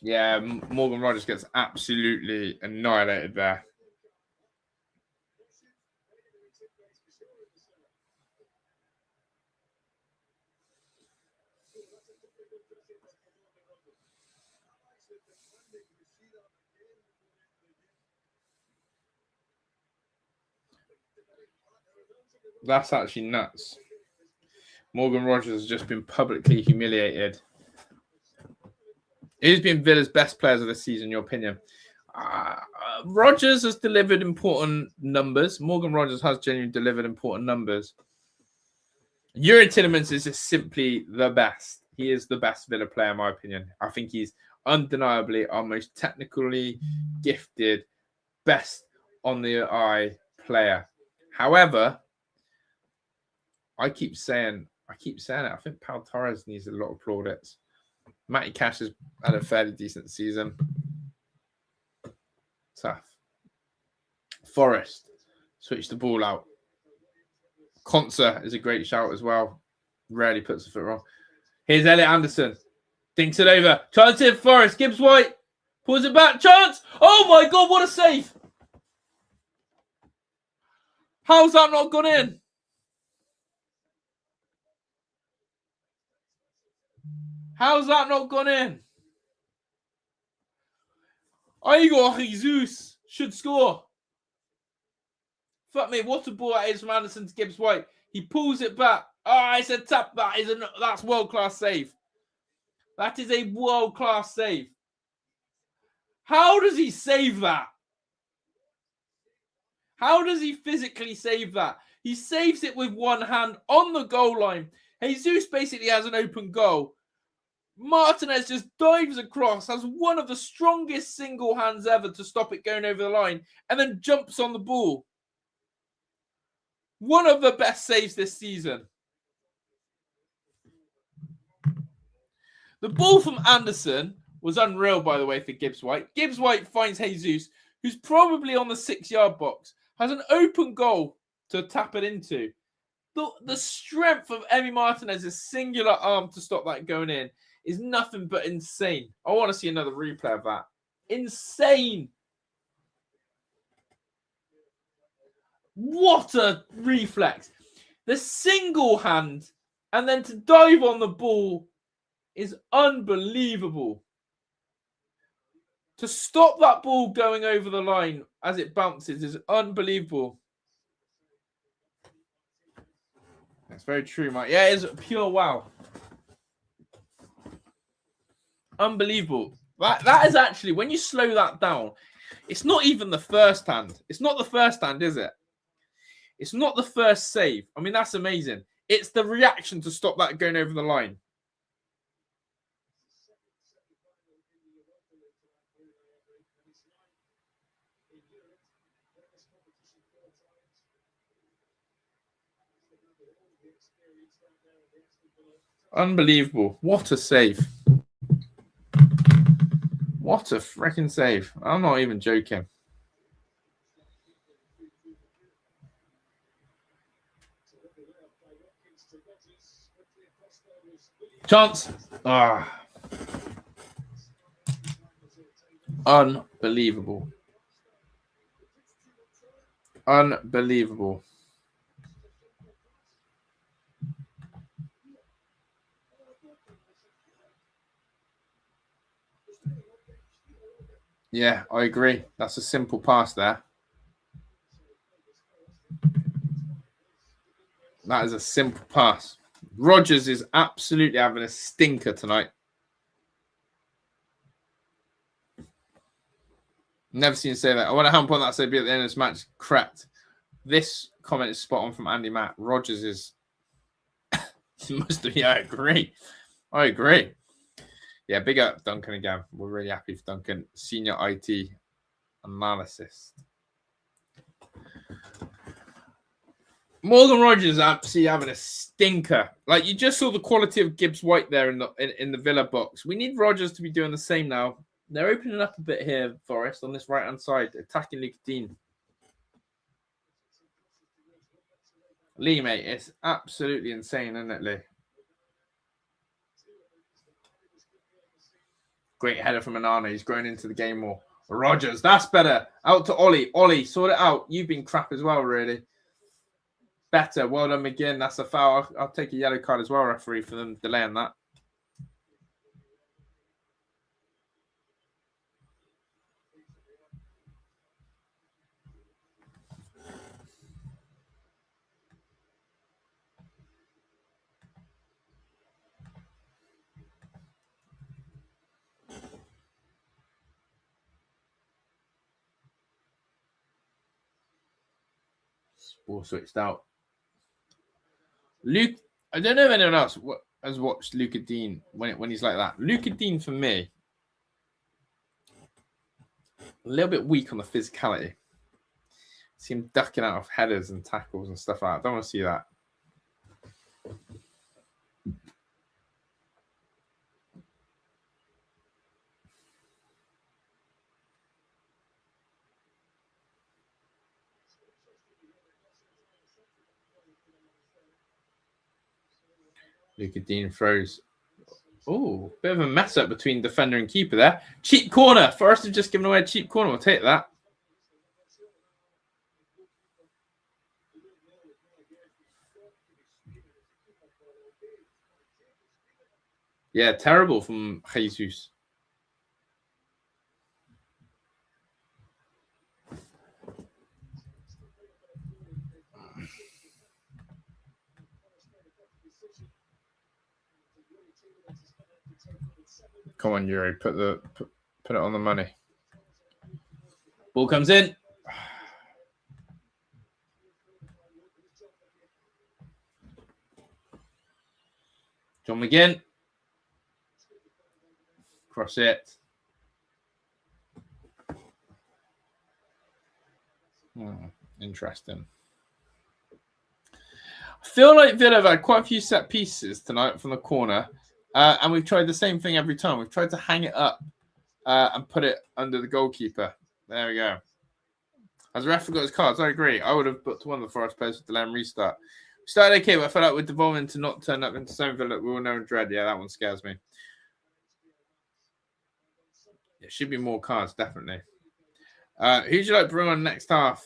Yeah, Morgan Rogers gets absolutely annihilated there. That's actually nuts. Morgan Rogers has just been publicly humiliated. Who's been Villa's best players of the season, in your opinion? Rogers has delivered important numbers. Morgan Rogers has genuinely delivered important numbers. Yuri Tillemans is just simply the best. He is the best Villa player, in my opinion. I think he's undeniably our most technically gifted, best on the eye player. However, I keep saying it. I think Pau Torres needs a lot of plaudits. Matty Cash has had a fairly decent season. Tough. Forest, switch the ball out. Concert is a great shout as well. Rarely puts the foot wrong. Here's Elliot Anderson. Dinks it over. Chance in Forest. Gibbs White. Pulls it back. Chance. Oh my God, what a save. How's that not gone in? How's that not gone in? Igor Jesus should score. Fuck me, what a ball that is from Anderson to Gibbs White. He pulls it back. Oh, it's a tap. That's world-class save. That is a world-class save. How does he save that? How does he physically save that? He saves it with one hand on the goal line. Jesus basically has an open goal. Martinez just dives across, has one of the strongest single hands ever to stop it going over the line, and then jumps on the ball. One of the best saves this season. The ball from Anderson was unreal, by the way, for Gibbs White. Gibbs White finds Jesus, who's probably on the 6-yard box, has an open goal to tap it into. The strength of Emi Martinez's singular arm to stop that going in is nothing but insane. I want to see another replay of that. Insane. What a reflex. The single hand and then to dive on the ball is unbelievable. To stop that ball going over the line as it bounces is unbelievable. That's very true, Mike. Yeah, it is pure wow. Unbelievable. That is actually, when you slow that down, it's not even the first hand. It's not the first hand, is it? It's not the first save. I mean, that's amazing. It's the reaction to stop that going over the line. Unbelievable. What a save. What a freaking save. I'm not even joking. Chance. Unbelievable. Unbelievable. Yeah, I agree. That's a simple pass there. That is a simple pass. Rogers is absolutely having a stinker tonight. Never seen him say that. I want to hump on that so be at the end of this match. Correct. This comment is spot on from Andy Matt. Rogers is yeah, I agree. Yeah, big up Duncan again. We're really happy for Duncan. Senior IT analysis. Morgan Rogers is absolutely having a stinker. Like, you just saw the quality of Gibbs White there in the Villa box. We need Rogers to be doing the same now. They're opening up a bit here, Forest, on this right-hand side, attacking Luke Dean. Lee, mate, it's absolutely insane, isn't it, Lee? Great header from Onana. He's grown into the game more. Rogers, that's better. Out to Ollie. Ollie, sort it out. You've been crap as well, really. Better. Well done, McGinn. That's a foul. I'll take a yellow card as well, referee, for them delaying that. Ball switched out. Luke, I don't know if anyone else has watched Luca Dean when he's like that. Luca Dean, for me, a little bit weak on the physicality. See him ducking out of headers and tackles and stuff like that. I don't want to see that. Luca Dean throws. Oh, bit of a mess up between defender and keeper there. Cheap corner. Forest have just given away a cheap corner. We'll take that. Yeah, terrible from Jesus. Come on, Yuri, put it on the money. Ball comes in. John McGinn. Cross it. Interesting. I feel like Villa have had quite a few set pieces tonight from the corner. And we've tried the same thing every time. We've tried to hang it up and put it under the goalkeeper. There we go. As the ref got his cards, I agree. I would have booked one of the Forest players with the Lamb restart. We started okay, but I felt like we're devolving to not turn up into something that we all know and dread. Yeah, that one scares me. There should be more cards, definitely. Who do you like to bring on next half?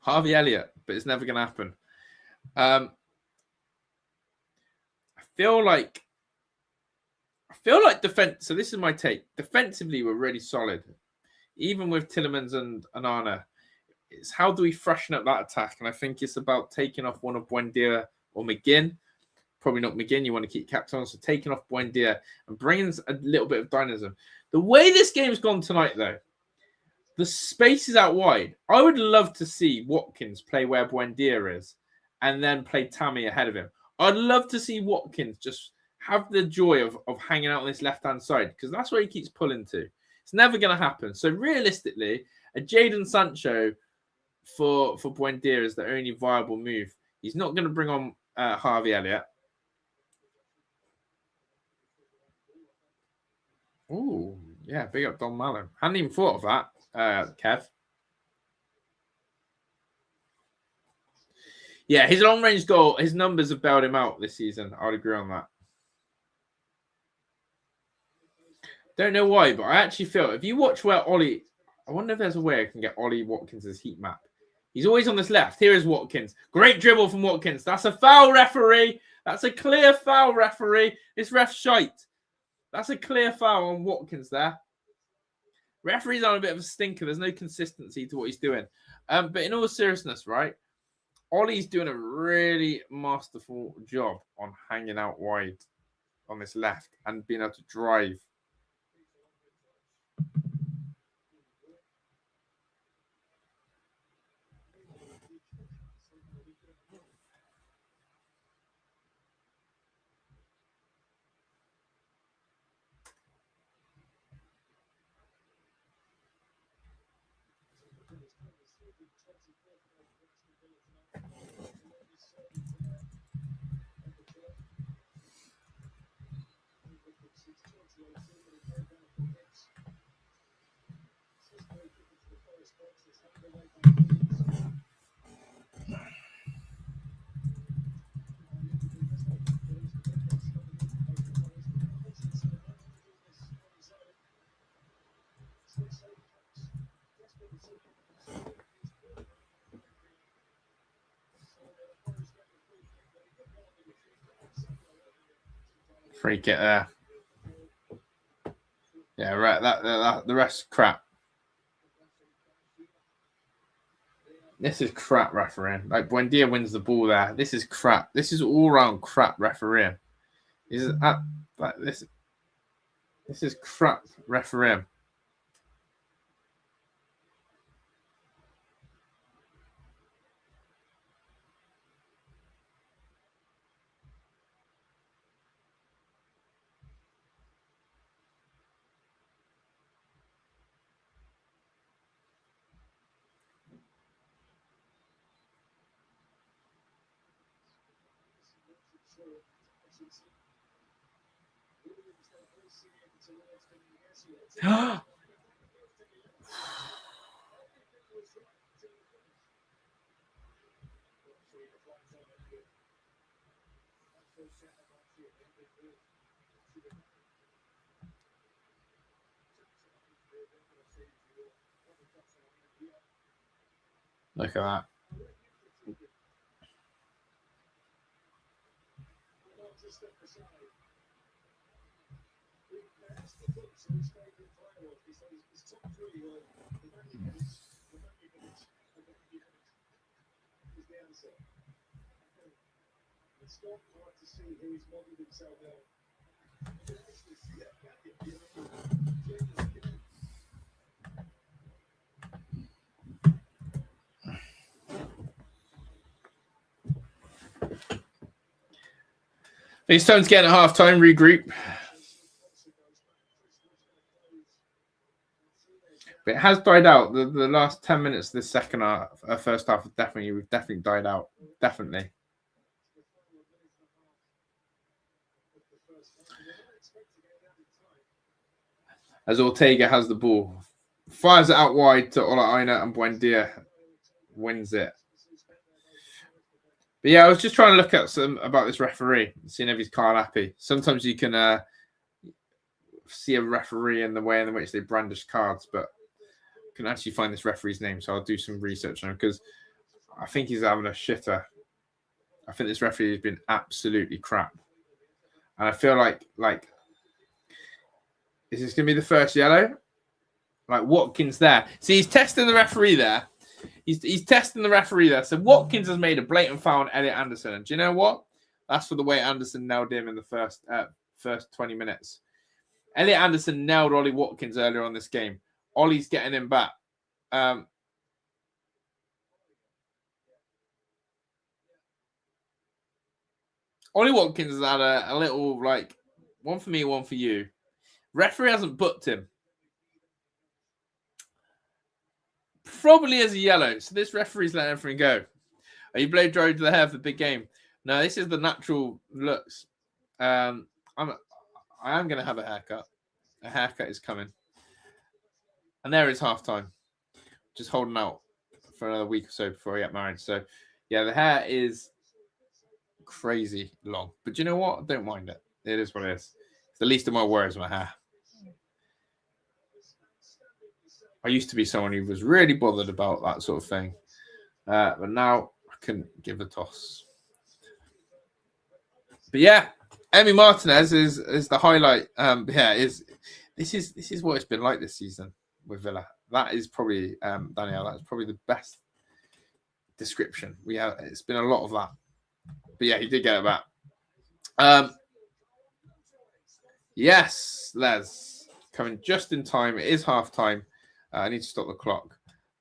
Harvey Elliott, but it's never going to happen. I feel like defense. So this is my take. Defensively, we're really solid, even with Tielemans and Onana. It's how do we freshen up that attack? And I think it's about taking off one of Buendia or McGinn. Probably not McGinn. You want to keep caps on, so taking off Buendia and bringing a little bit of dynamism. The way this game's gone tonight, though. The space is out wide. I would love to see Watkins play where Buendia is and then play Tammy ahead of him. I'd love to see Watkins just have the joy of hanging out on this left-hand side because that's where he keeps pulling to. It's never going to happen. So realistically, a Jadon Sancho for Buendia is the only viable move. He's not going to bring on Harvey Elliott. Oh, yeah, big up Don Mallow. Hadn't even thought of that. Kev. Yeah, his long-range goal, his numbers have bailed him out this season. I would agree on that. Don't know why, but I actually feel if you watch where Ollie, I wonder if there's a way I can get Ollie Watkins' heat map. He's always on this left. Here is Watkins. Great dribble from Watkins. That's a foul, referee. That's a clear foul, referee. This ref's shite. That's a clear foul on Watkins there. Referee's on a bit of a stinker. There's no consistency to what he's doing. But in all seriousness, right, Ollie's doing a really masterful job on hanging out wide on this left and being able to drive. Free kick there. Yeah, right. That the rest crap. This is crap refereeing. Like Buendia wins the ball there. This is crap. This is all round crap refereeing. This is like this. This is crap refereeing. Look at that. These Stones getting at half time, regroup. But it has died out. The last 10 minutes of the second half, first half, we've definitely died out. Definitely. As Ortega has the ball, fires it out wide to Ola Aina, and Buendia wins it. But yeah, I was just trying to look at some about this referee, seeing if he's card happy. Sometimes you can see a referee in the way in which they brandish cards, but I can actually find this referee's name, so I'll do some research on him because I think he's having a shitter. I think this referee has been absolutely crap, and I feel like is this going to be the first yellow? Like Watkins there. See, he's testing the referee there. He's testing the referee there. So Watkins has made a blatant foul on Elliot Anderson. And do you know what? That's for the way Anderson nailed him in the first 20 minutes. Elliot Anderson nailed Ollie Watkins earlier on this game. Ollie's getting him back. Ollie Watkins has had a little, like, one for me, one for you. Referee hasn't booked him. Probably as a yellow. So this referee's letting everything go. Are you blow dried to the hair for the big game? No, this is the natural looks. I am going to have a haircut. A haircut is coming. And there is halftime. Just holding out for another week or so before I get married. So, yeah, the hair is crazy long. But you know what? I don't mind it. It is what it is. It's the least of my worries, my hair. I used to be someone who was really bothered about that sort of thing. But now I couldn't give a toss. But yeah, Emi Martinez is the highlight. This is what it's been like this season with Villa. That is probably Danielle. That's probably the best description we have. It's been a lot of that. But yeah, he did get it back. Yes, Les coming just in time. It is half time. I need to stop the clock.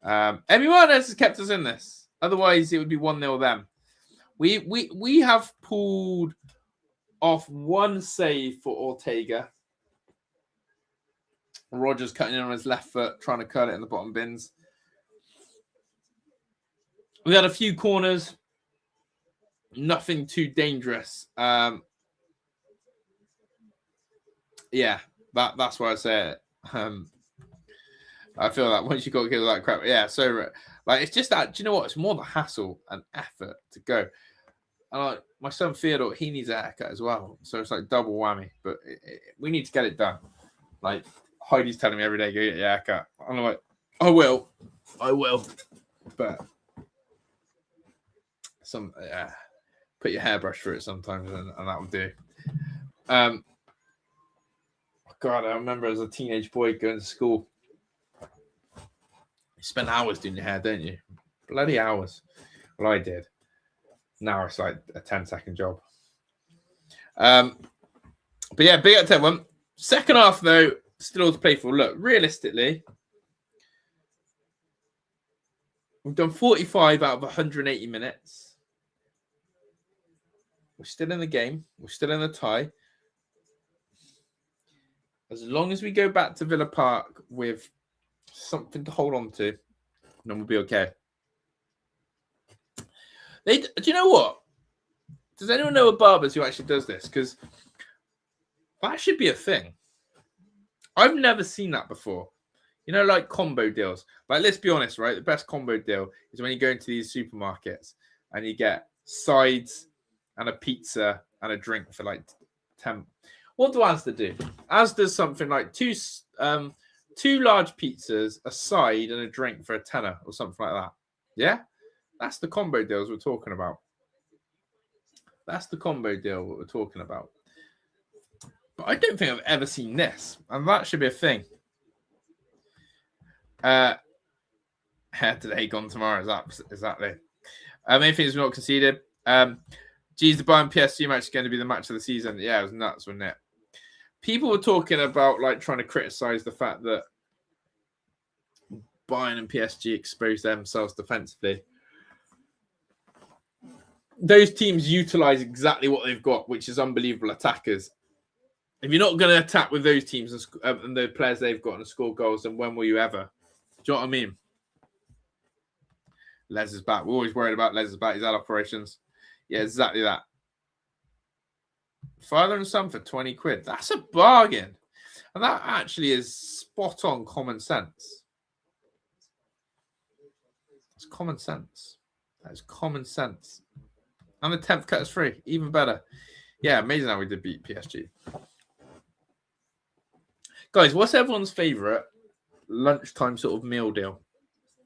Emi Martinez has kept us in this. Otherwise, it would be 1-0 them. We have pulled off one save for Ortega. Rogers cutting in on his left foot, trying to curl it in the bottom bins. We had a few corners. Nothing too dangerous. Yeah, that's why I say it. I feel like once you got to give that crap, yeah. So, like, it's just that. Do you know what? It's more the hassle and effort to go. My son Theodore, he needs a haircut as well, so it's like double whammy. But we need to get it done. Like, Heidi's telling me every day, go get your haircut. I'm like, I will. But put your hairbrush through it sometimes, and that will do. God, I remember as a teenage boy going to school. You spend hours doing your hair, don't you? Bloody hours. Well, I did. Now it's like a 10-second job. But yeah, big up to everyone. Second half, though, still all to play for. Look, realistically, we've done 45 out of 180 minutes. We're still in the game. We're still in the tie. As long as we go back to Villa Park with something to hold on to, then we'll be okay. Do you know what? Does anyone know a barbers who actually does this? Because that should be a thing. I've never seen that before. You know, like combo deals. Like, let's be honest, right? The best combo deal is when you go into these supermarkets and you get sides and a pizza and a drink for like 10. What do Asda do? Asda's something like two large pizzas, a side, and a drink for a tenner or something like that. Yeah? That's the combo deals we're talking about. That's the combo deal that we're talking about. But I don't think I've ever seen this. And that should be a thing. Today, gone tomorrow. Exactly. Anything is not conceded. Geez, the Bayern PSG match is going to be the match of the season. Yeah, it was nuts, wasn't it? People were talking about like trying to criticize the fact that Bayern and PSG exposed themselves defensively. Those teams utilize exactly what they've got, which is unbelievable attackers. If you're not going to attack with those teams and the players they've got and score goals, then when will you ever? Do you know what I mean? Les is back. We're always worried about Les is back. He's had operations. Yeah, exactly that. Father and son for 20 quid. That's a bargain. And that actually is spot on common sense. It's common sense. That is common sense. And the 10th cut is free. Even better. Yeah, amazing how we did beat PSG. Guys, what's everyone's favourite lunchtime sort of meal deal?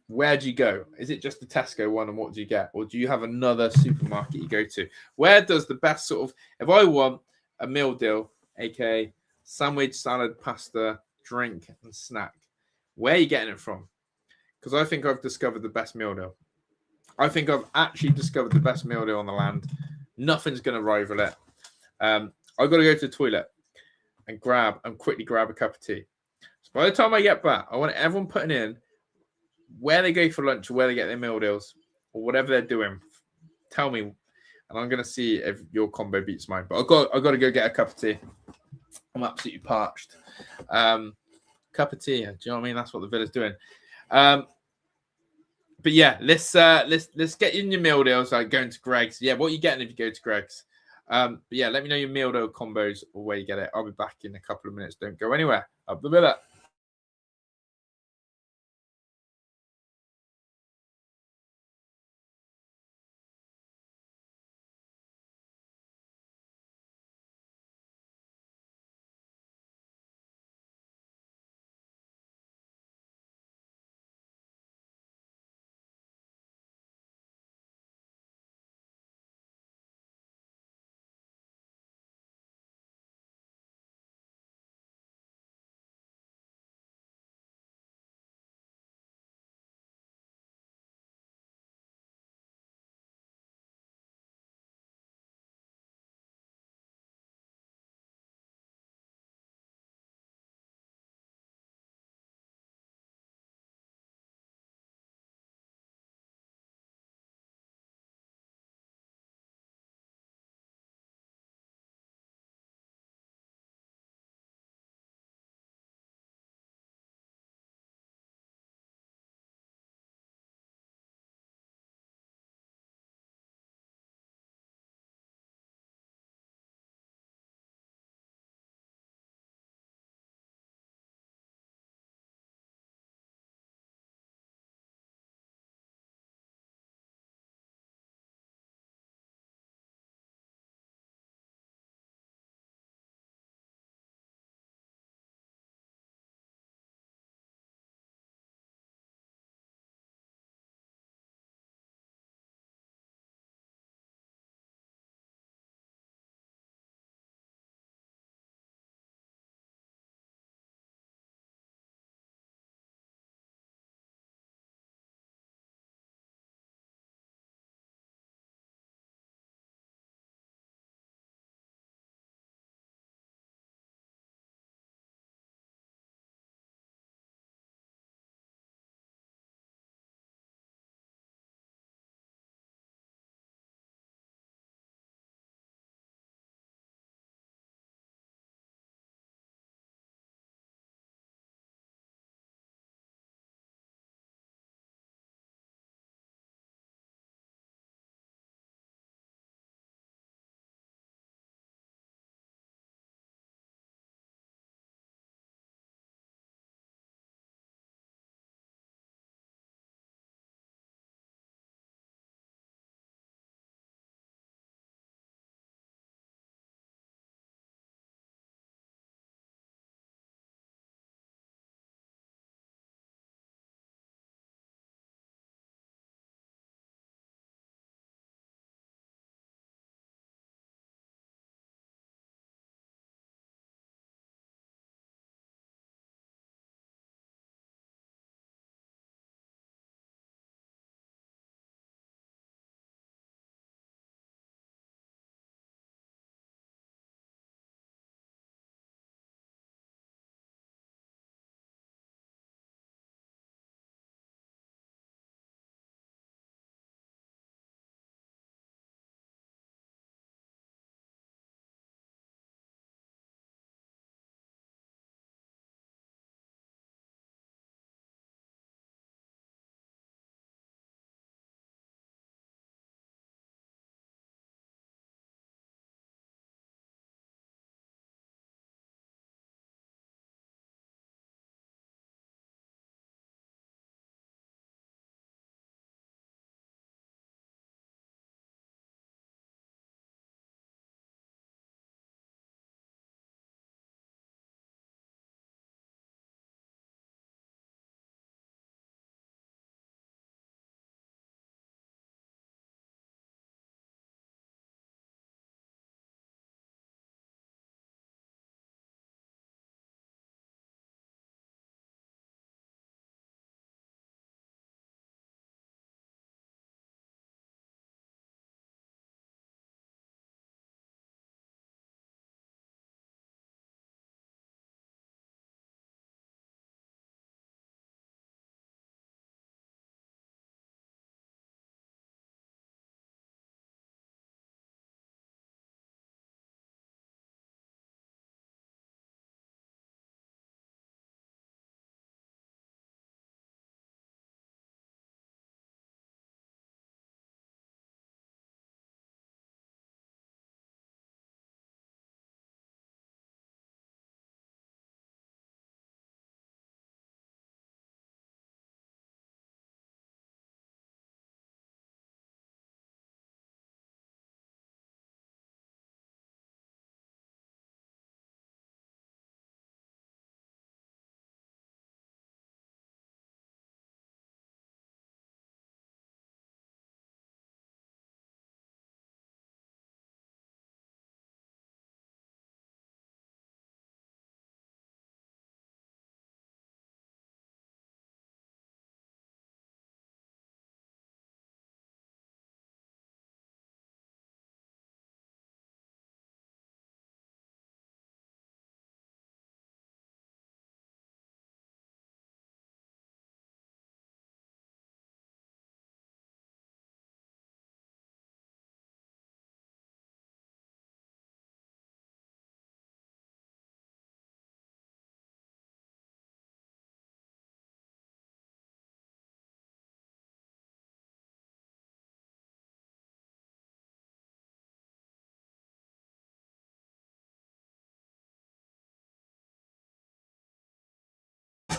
Where do you go? Is it just the Tesco one and what do you get? Or do you have another supermarket you go to? Where does the best sort of, if I want a meal deal, aka sandwich, salad, pasta, drink, and snack, where are you getting it from? Because I think I've discovered the best meal deal. I think I've actually discovered the best meal deal on the land. Nothing's going to rival it. I've got to go to the toilet and quickly grab a cup of tea. So by the time I get back, I want everyone putting in where they go for lunch or where they get their meal deals or whatever they're doing. Tell me, and I'm going to see if your combo beats mine. But I've got to go get a cup of tea. I'm absolutely parched. Cup of tea. Do you know what I mean? That's what the Villa's doing. But yeah, let's get in your meal deals. Like going to Greg's. Yeah, what are you getting if you go to Greg's? But yeah, let me know your meal deal combos or where you get it. I'll be back in a couple of minutes. Don't go anywhere. Up the Villa.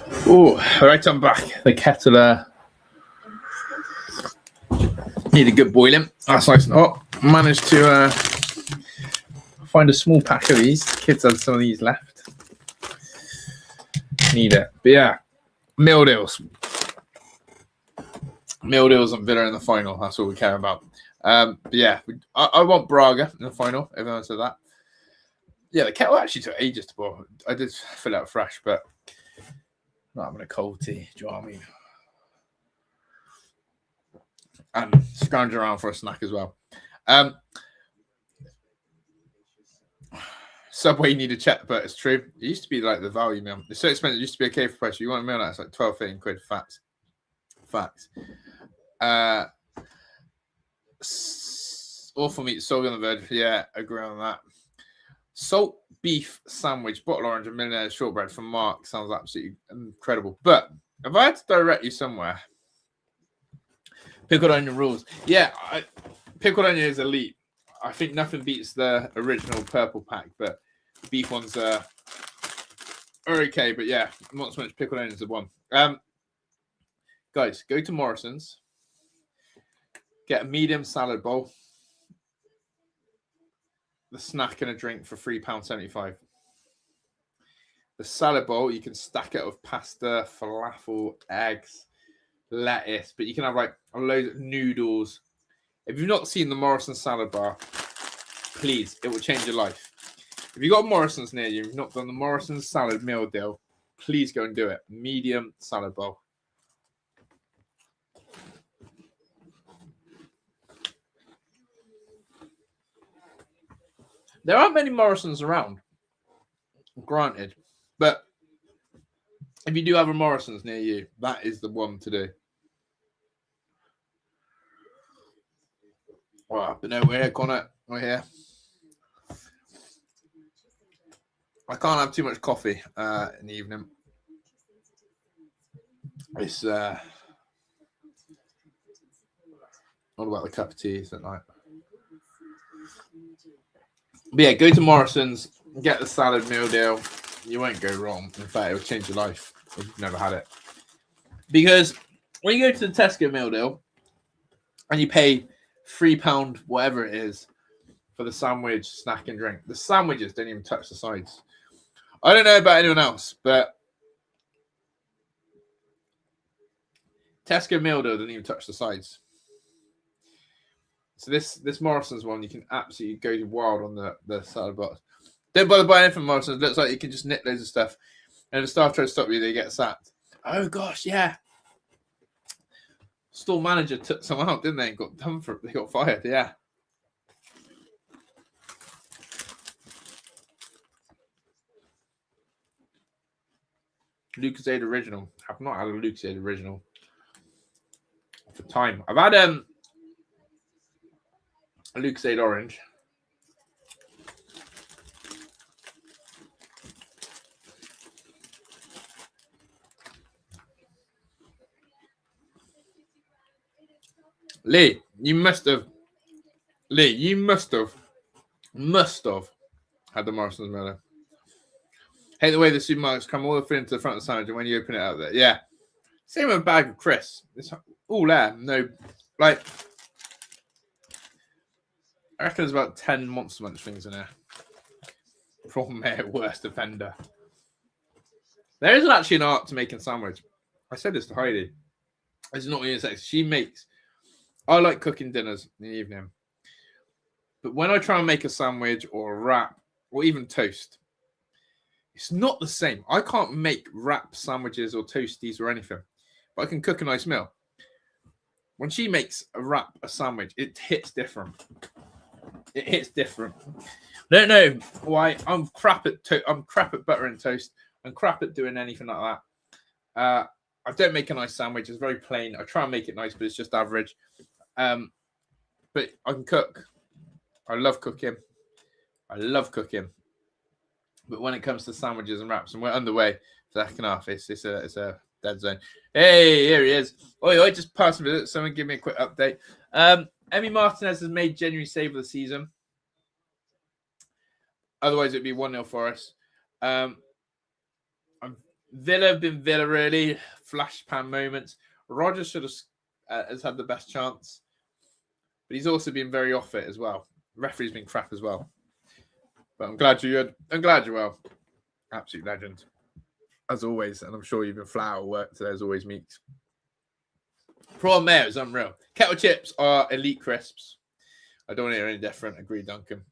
Oh, right, I'm back. The kettle need a good boiling. That's nice and hot. Managed to find a small pack of these. Kids had some of these left. Need it. But yeah, Milldeals. Milldeals and Villa in the final. That's all we care about. But yeah, I want Braga in the final. Everyone said that. Yeah, the kettle actually took ages to boil. I did fill it out fresh, but not having a cold tea. Do you know what I mean? And scrounge around for a snack as well. Subway, you need to check, but it's true. It used to be like the value meal. It's so expensive. It used to be okay for price. You want a meal that's like 12, 13 quid. Facts. Awful meat, salt on the veg. Yeah, agree on that. Salt beef sandwich, bottle orange, and millionaire shortbread from Mark sounds absolutely incredible. But if I had to direct you somewhere, pickled onion rules. Yeah, pickled onion is elite. I think nothing beats the original purple pack, but beef ones are okay. But yeah, not so much pickled onions are one. Guys, go to Morrison's, get a medium salad bowl, the snack and a drink for £3.75. The salad bowl, you can stack it with pasta, falafel, eggs, lettuce, but you can have like loads of noodles. If you've not seen the Morrison's salad bar, please, it will change your life. If you've got Morrison's near you, you've not done the Morrison's salad meal deal, please go and do it. Medium salad bowl. There aren't many Morrison's around, granted, but if you do have a Morrison's near you, that is the one to do. Well, but no, we're here, Connor. We're here. I can't have too much coffee in the evening. It's all about the cup of tea at night. But yeah, go to Morrison's, get the salad meal deal. You won't go wrong. In fact, it will change your life if you've never had it. Because when you go to the Tesco meal deal and you pay £3, whatever it is, for the sandwich, snack, and drink, the sandwiches don't even touch the sides. I don't know about anyone else, but Tesco meal deal doesn't even touch the sides. So this Morrison's one, you can absolutely go wild on the salad box. Don't bother buying anything from Morrison's. It looks like you can just knit loads of stuff. And if the staff try to stop you, they get sacked. Oh, gosh, yeah. Store manager took someone out, didn't they? And got done for it. They got fired, yeah. Lucozade original. I've not had a Lucozade original for time. I've had a Lucozade orange. Lee, you must have had the Morrison's Miller. Hate the way the supermarkets come all the way into the front of the sandwich and when you open it out there. Yeah. Same with a bag of crisps. It's all there. No, like, I reckon there's about 10 Monster Munch things in there. From their worst offender. There isn't actually an art to making sandwich. I said this to Heidi. It's not unisex. She makes. I like cooking dinners in the evening. But when I try and make a sandwich or a wrap or even toast, it's not the same. I can't make wrap sandwiches or toasties or anything, but I can cook a nice meal. When she makes a sandwich, it hits different. It hits different. I don't know why I'm crap at butter and toast. I'm crap at doing anything like that. I don't make a nice sandwich. It's very plain. I try and make it nice, but it's just average. But I can cook. I love cooking. But when it comes to sandwiches and wraps, and we're underway for the second half, it's a dead zone. Hey, here he is. I just passed a visit. Someone give me a quick update. Emi Martinez has made January save of the season. Otherwise, it'd be 1-0 for us. The Villa have been Villa, really. Flash pan moments. Rodgers should have has had the best chance. But he's also been very off it as well. Referee's been crap as well. But I'm glad you're well. Absolute legend. As always. And I'm sure you've been flat out of work today, as always, Meeks. Prawn mayo is unreal. Kettle chips are elite crisps. I don't want to hear any different. Agree, Duncan.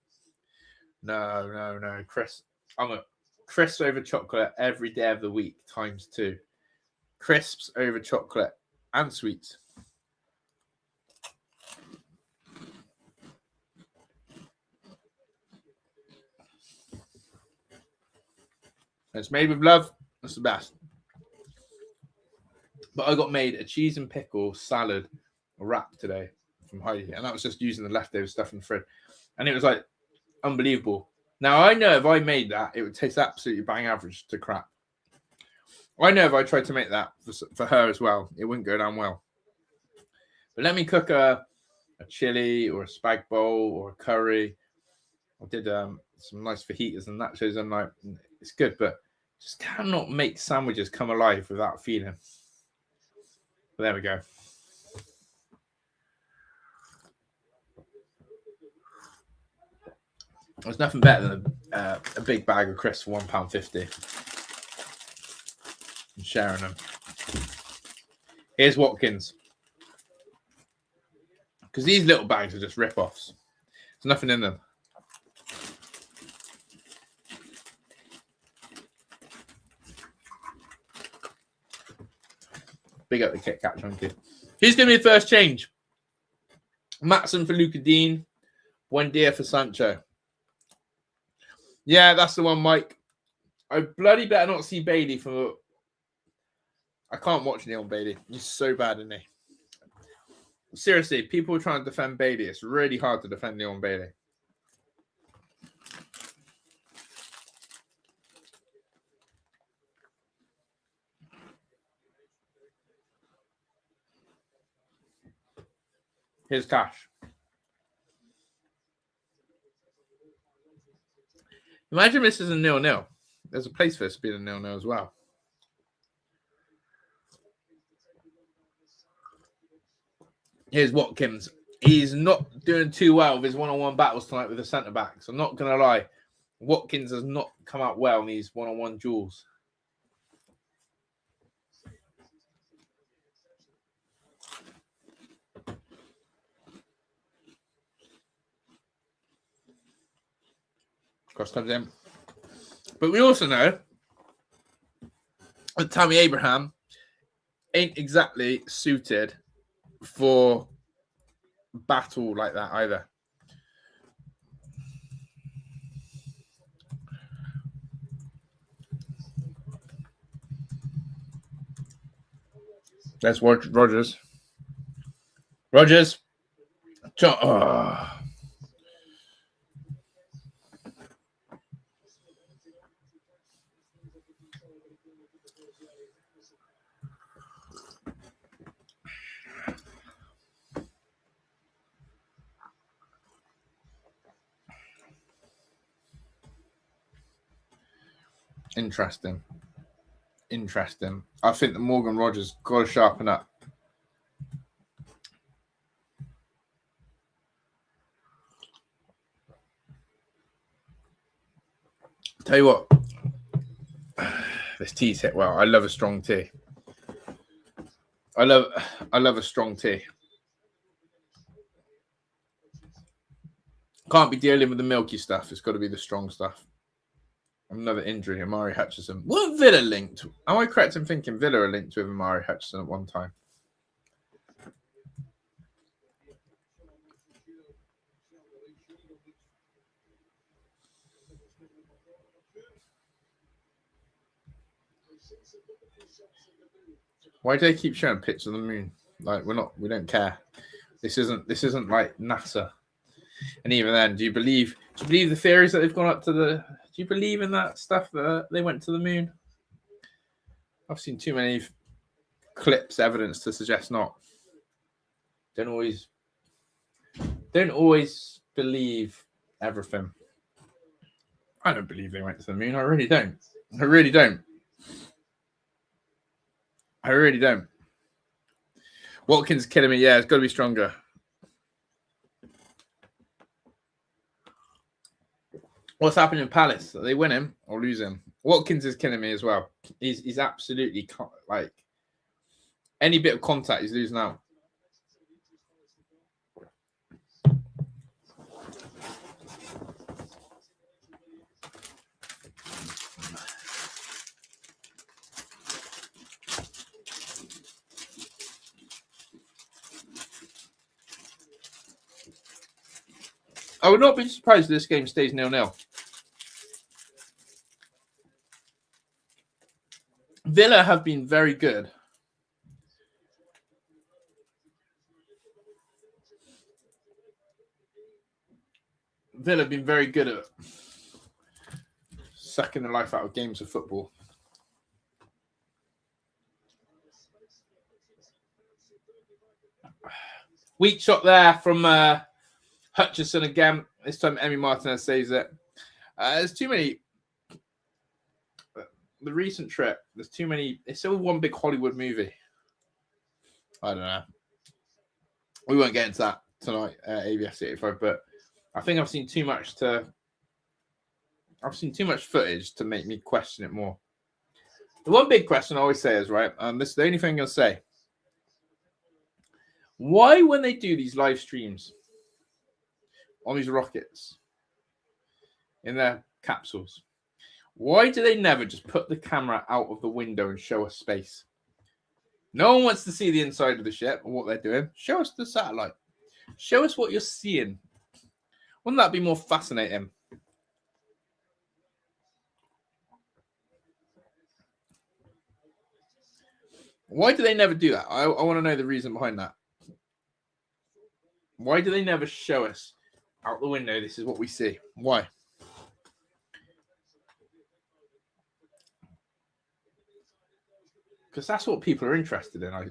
No. Chris, I'm a crisps over chocolate every day of the week times 2. Crisps over chocolate and sweets. It's made with love. That's the best. But I got made a cheese and pickle salad wrap today from Heidi. And that was just using the leftover stuff in the fridge. And it was like unbelievable. Now, I know if I made that, it would taste absolutely bang average to crap. I know if I tried to make that for her as well, it wouldn't go down well. But let me cook a chili or a spag bowl or a curry. I did some nice fajitas and nachos and like it's good, but just cannot make sandwiches come alive without feeling. But there we go. There's nothing better than a big bag of crisps for £1.50 and sharing them. Here's Watkins. Because these little bags are just rip-offs. There's nothing in them. Big up the Kit Kat chunky. Who's going to be the first change? Matson for Luca Dean. Buendia for Sancho. Yeah, that's the one, Mike. I bloody better not see Bailey for... I can't watch Neil Bailey. He's so bad, isn't he? Seriously, people are trying to defend Bailey. It's really hard to defend Neil Bailey. Here's Cash. Imagine this is a 0-0. There's a place for this to be a 0-0 as well. Here's Watkins. He's not doing too well with his one-on-one battles tonight with the centre-backs. I'm not going to lie. Watkins has not come out well in these one-on-one duels. Cross comes in. But we also know that Tammy Abraham ain't exactly suited for battle like that either. That's Rodgers. Rodgers. Oh. Interesting. I think that Morgan Rodgers got to sharpen up. Tell you what, this tea's hit well. I love a strong tea. I love a strong tea. Can't be dealing with the milky stuff. It's got to be the strong stuff. Another injury, Amari Hutchinson. What Villa linked? Am I correct in thinking Villa are linked with Amari Hutchinson at one time? Why do they keep showing pictures of the moon? Like we don't care. This isn't like NASA. And even then, do you believe the theories that they've gone up to the? Do you believe in that stuff that they went to the moon? I've seen too many clips, evidence to suggest not. Don't always believe everything. I don't believe they went to the moon. I really don't. I really don't. Watkins is killing me. Yeah, it's got to be stronger. What's happening in Palace? Are they winning or losing? Watkins is killing me as well. He's absolutely like any bit of contact, he's losing out. I would not be surprised if this game stays 0-0. Villa have been very good. Villa have been very good at sucking the life out of games of football. Weak shot there from Hutchison again. This time, Emi Martinez saves it. There's too many. The recent trip, there's too many. It's all one big Hollywood movie. I don't know. We won't get into that tonight at ABS 85, but I think I've seen too much footage to make me question it more. The one big question I always say is, right, and this is the only thing I'm going to say. Why, when they do these live streams on these rockets in their capsules, why do they never just put the camera out of the window and show us space? No one wants to see the inside of the ship and what they're doing. Show us the satellite. Show us what you're seeing. Wouldn't that be more fascinating? Why do they never do that? I want to know the reason behind that. Why do they never show us out the window? This is what we see. Why? Because that's what people are interested in. I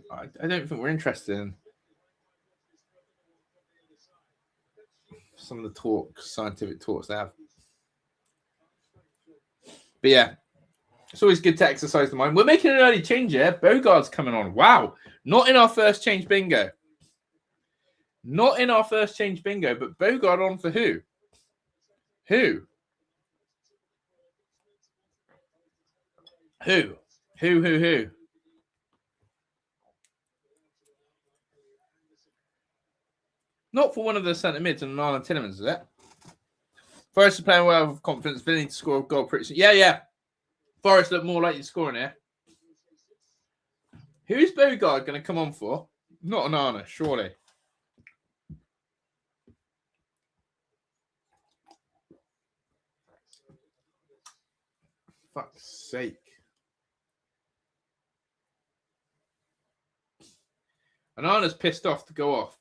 don't think we're interested in some of the scientific talks they have. But yeah, it's always good to exercise the mind. We're making an early change here. Bogart's coming on. Wow. Not in our first change bingo. Not in our first change bingo, but Bogart on for who? Who? Not for one of the centre mids and Nana Tillemans, is it? Forest is playing well with confidence. Villa need to score a goal pretty soon. Yeah. Forest look more likely to score in here. Who's Bogart going to come on for? Not Nana, surely. Fuck's sake. Anana's pissed off to go off.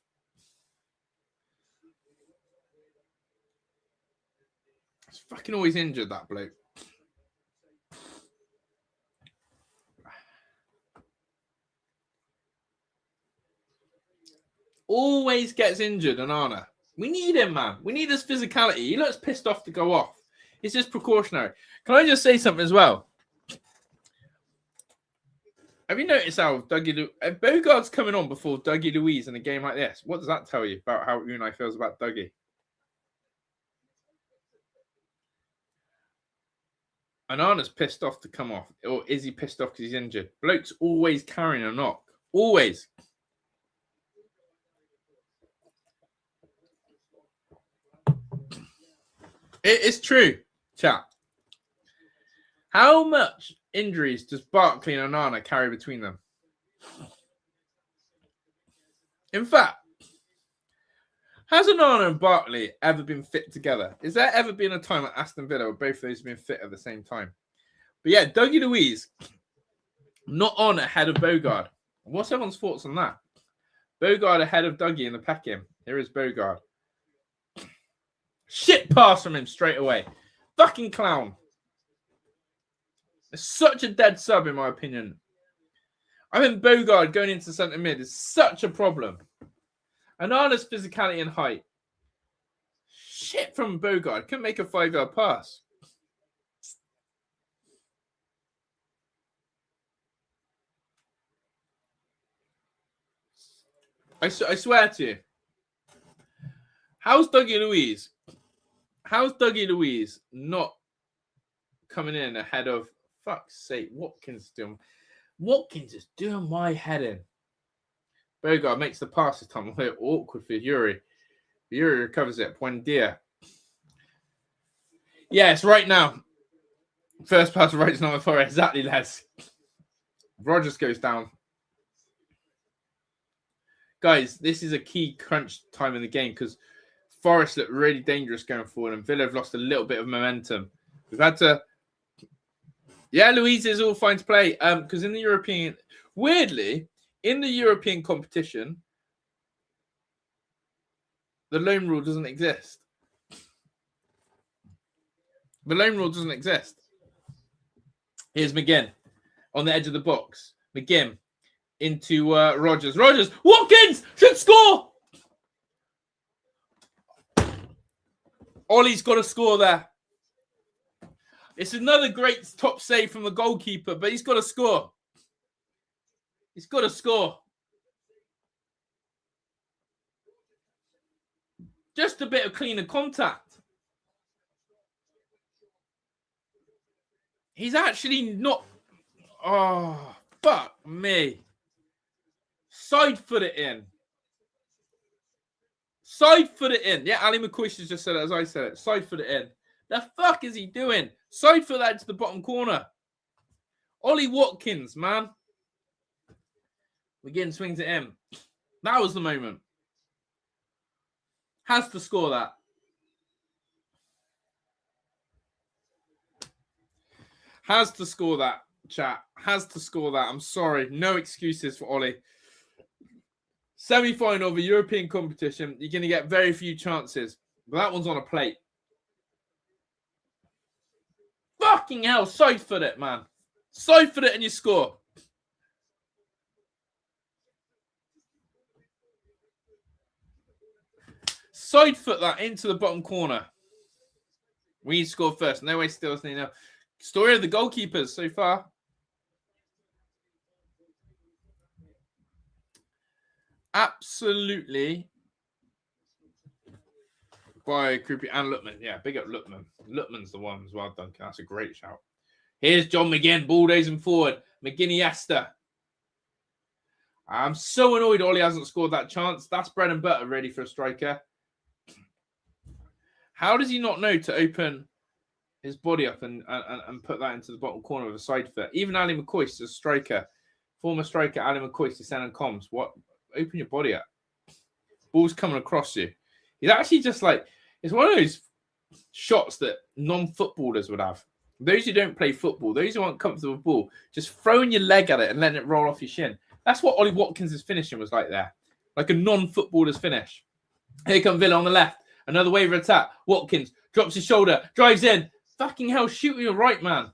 He's fucking always injured, that bloke. Always gets injured, Anana. We need him, man. We need his physicality. He looks pissed off to go off. It's just precautionary. Can I just say something as well? Have you noticed how Bogart's coming on before Dougie Luiz in a game like this? What does that tell you about how Unai feels about Dougie? Anana's pissed off to come off. Or is he pissed off because he's injured? Bloke's always carrying a knock. Always. It is true, chat. How much injuries does Barkley and Onana carry between them? In fact, has Onana and Barkley ever been fit together? Is there ever been a time at Aston Villa where both of those have been fit at the same time? But yeah, Dougie Luiz, not on ahead of Bogart. What's everyone's thoughts on that? Bogart ahead of Dougie in the pecking. Here is Bogart. Shit pass from him straight away. Fucking clown. It's such a dead sub, in my opinion. I think Bogart going into centre mid is such a problem. Anana's physicality and height. Shit from Bogart. Couldn't make a 5-yard pass. I swear to you. How's Dougie Louise not coming in ahead of, fuck's sake, Watkins doing? Watkins is doing my head in. Bogart makes the pass this time. Awkward for Yuri. Yuri recovers it. Buendia. Yes, right now. First pass right to Nottingham Forest. Exactly, Les. Rogers goes down. Guys, this is a key crunch time in the game because Forest look really dangerous going forward and Villa have lost a little bit of momentum. We've had to... Yeah, Louise is all fine to play because in the European... Weirdly, in the European competition, the loan rule doesn't exist. The loan rule doesn't exist. Here's McGinn on the edge of the box. McGinn into Rogers. Rogers! Watkins should score! Ollie's got to score there. It's another great top save from the goalkeeper, but he's got to score. He's got to score. Just a bit of cleaner contact. He's actually not... Oh, fuck me. Side foot it in. Side foot it in. Yeah, Ali McCoy has just said it as I said it. Side foot it in. The fuck is he doing? Side foot that to the bottom corner. Ollie Watkins, man. McGinn swings it in. That was the moment. Has to score that. Has to score that, chat. Has to score that. I'm sorry. No excuses for Ollie. Semi-final of a European competition. You're going to get very few chances. But that one's on a plate. Fucking hell. Side foot it, man. Side foot it and you score. Side foot that into the bottom corner. We need to score first. No way still now. Story of the goalkeepers so far. Absolutely. By Krupi and Lutman. Yeah, big up Lutman. Lutman's the one as well, Duncan. That's a great shout. Here's John McGinn, bulldozing forward. McGinniesta. I'm so annoyed Ollie hasn't scored that chance. That's bread and butter ready for a striker. How does he not know to open his body up and put that into the bottom corner of a side foot? Even Ali McCoy is a striker. Former striker Ali McCoy is sending comms. What? Open your body up. Ball's coming across you. He's actually just like, it's one of those shots that non-footballers would have. Those who don't play football, those who aren't comfortable with the ball, just throwing your leg at it and letting it roll off your shin. That's what Ollie Watkins' finishing was like there. Like a non-footballer's finish. Here come Villa on the left. Another wave of attack. Watkins drops his shoulder, drives in. Fucking hell, shoot with your right, man.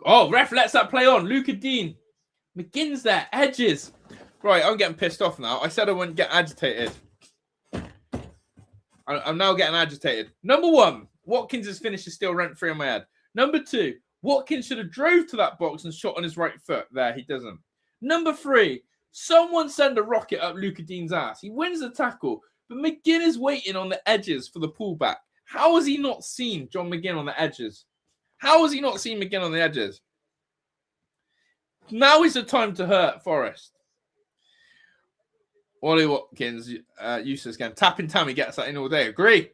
Oh, ref lets that play on. Luca Dean. McGinn's there. Edges. Right, I'm getting pissed off now. I said I wouldn't get agitated. I'm now getting agitated. Number one, Watkins' finish is still rent-free on my head. Number two, Watkins should have drove to that box and shot on his right foot. There, he doesn't. Number three, someone send a rocket up Luca Dean's ass. He wins the tackle, but McGinn is waiting on the edges for the pullback. How has he not seen John McGinn on the edges? How has he not seen McGinn on the edges? Now is the time to hurt Forest. Ollie Watkins, useless again. Tapping Tammy gets that in all day. Agree.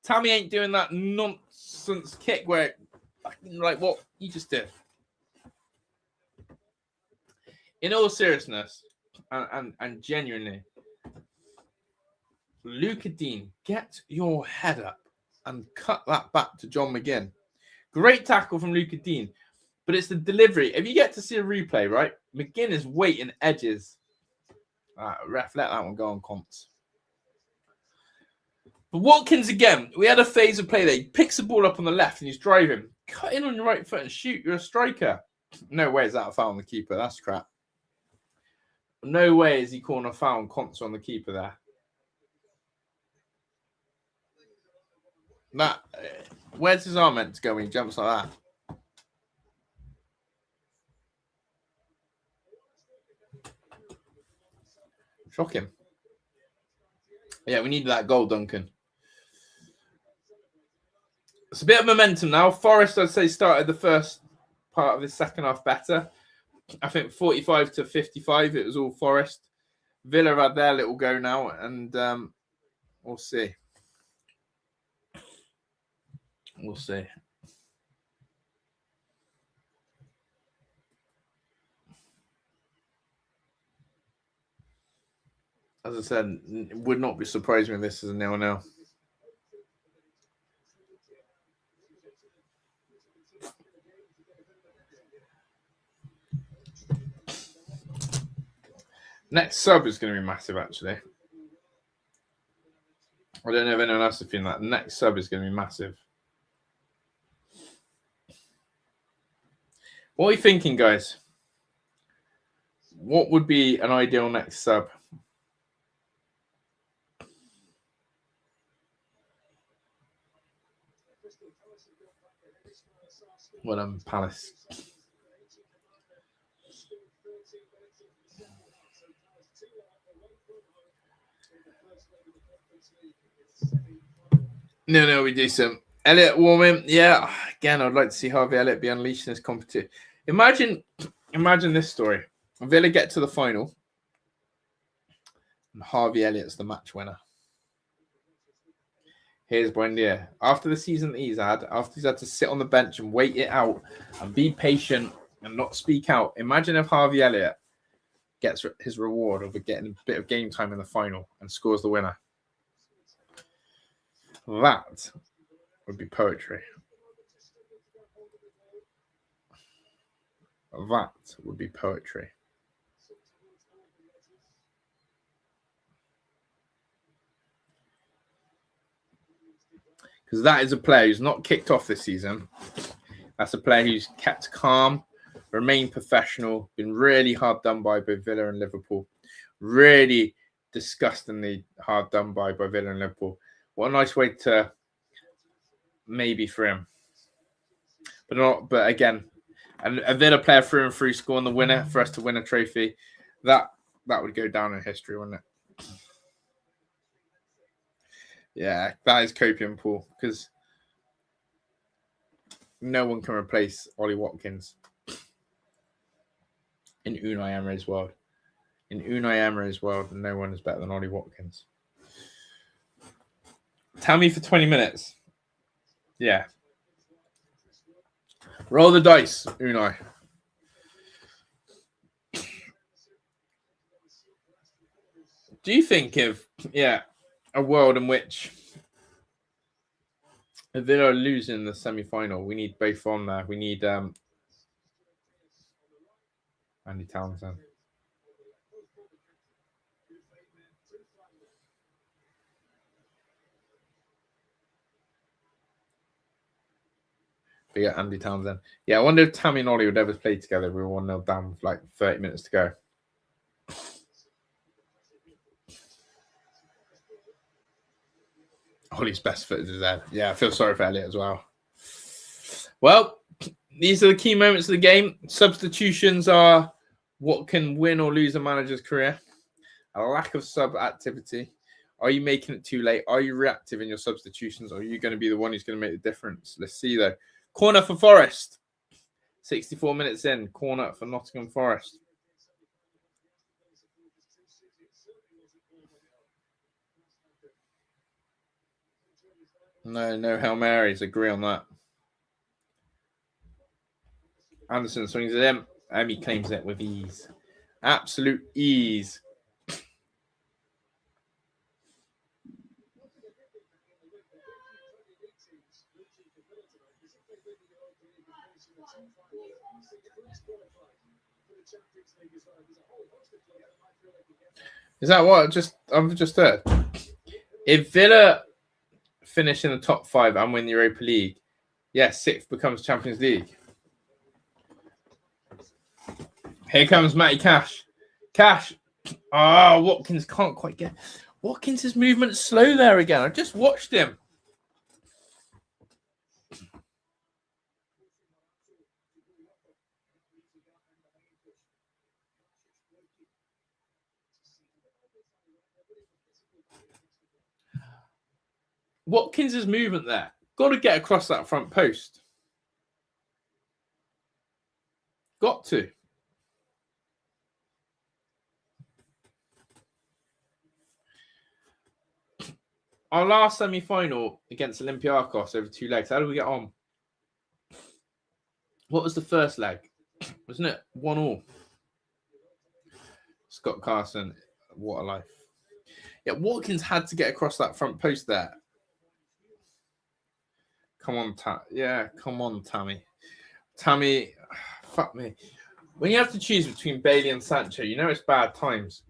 Tammy ain't doing that nonsense kick where, like what you just did. In all seriousness, and genuinely, Luca Dean, get your head up and cut that back to John McGinn. Great tackle from Luca Dean, but it's the delivery. If you get to see a replay, right, McGinn is waiting edges. Ref, let that one go on comps. But Watkins again, we had a phase of play there. He picks the ball up on the left and he's driving. Cut in on your right foot and shoot. You're a striker. No way is that a foul on the keeper. That's crap. No way is he calling a foul on Conts on the keeper there. Where's his arm meant to go when he jumps like that? Shocking. Yeah, we needed that goal, Duncan. It's a bit of momentum now. Forest, I'd say, started the first part of the second half better. I think 45 to 55, it was all Forest. Villa had their little go now, and we'll see. We'll see. As I said, would not be surprised when this is a 0-0. Next sub is going to be massive, actually. I don't know if anyone else is feeling that. Next sub is going to be massive. What are you thinking, guys? What would be an ideal next sub? Well, Palace. No, we do some. Elliott warming. Yeah, again, I'd like to see Harvey Elliott be unleashed in this competition. Imagine this story. Villa get to the final, and Harvey Elliott's the match winner. Here's Buendia. After the season that he's had, after he's had to sit on the bench and wait it out and be patient and not speak out, imagine if Harvey Elliott gets his reward of getting a bit of game time in the final and scores the winner. That would be poetry. That would be poetry. Because that is a player who's not kicked off this season. That's a player who's kept calm, remained professional, been really hard done by both Villa and Liverpool. Really disgustingly hard done by Villa and Liverpool. What a nice way to maybe for him. But again, a Villa player through and through scoring the winner for us to win a trophy, that would go down in history, wouldn't it? Yeah, that is copium, Paul, because no one can replace Ollie Watkins in Unai Emery's world. In Unai Emery's world, no one is better than Ollie Watkins. Tammy for 20 minutes. Yeah. Roll the dice, Unai. Do you think of, a world in which if Villa are losing the semi-final, we need both on there. We need Andy Townsend. We got Andy Townsend. Yeah, I wonder if Tammy and Ollie would ever play together. We were 1-0 down with like 30 minutes to go. Ollie's best foot is there. Yeah, I feel sorry for Elliott as well. Well, these are the key moments of the game. Substitutions are what can win or lose a manager's career. A lack of sub activity. Are you making it too late? Are you reactive in your substitutions? Or are you going to be the one who's going to make the difference? Let's see, though. Corner for Forest. 64 minutes in. Corner for Nottingham Forest. No Hail Marys. Agree on that. Anderson swings it in. He claims it with ease. Absolute ease. Is that what I've just heard? If Villa finish in the top 5 and win the Europa League, 6th becomes Champions League. Here comes Matty Cash. Cash. Watkins can't quite get. Watkins' movement slow there again. I just watched him. Watkins' movement there. Got to get across that front post. Got to. Our last semi-final against Olympiacos over 2 legs. How did we get on? What was the first leg? Wasn't it 1-1? Scott Carson, what a life. Yeah, Watkins had to get across that front post there. Come on, come on, Tammy. Tammy, fuck me. When you have to choose between Bailey and Sancho, you know it's bad times.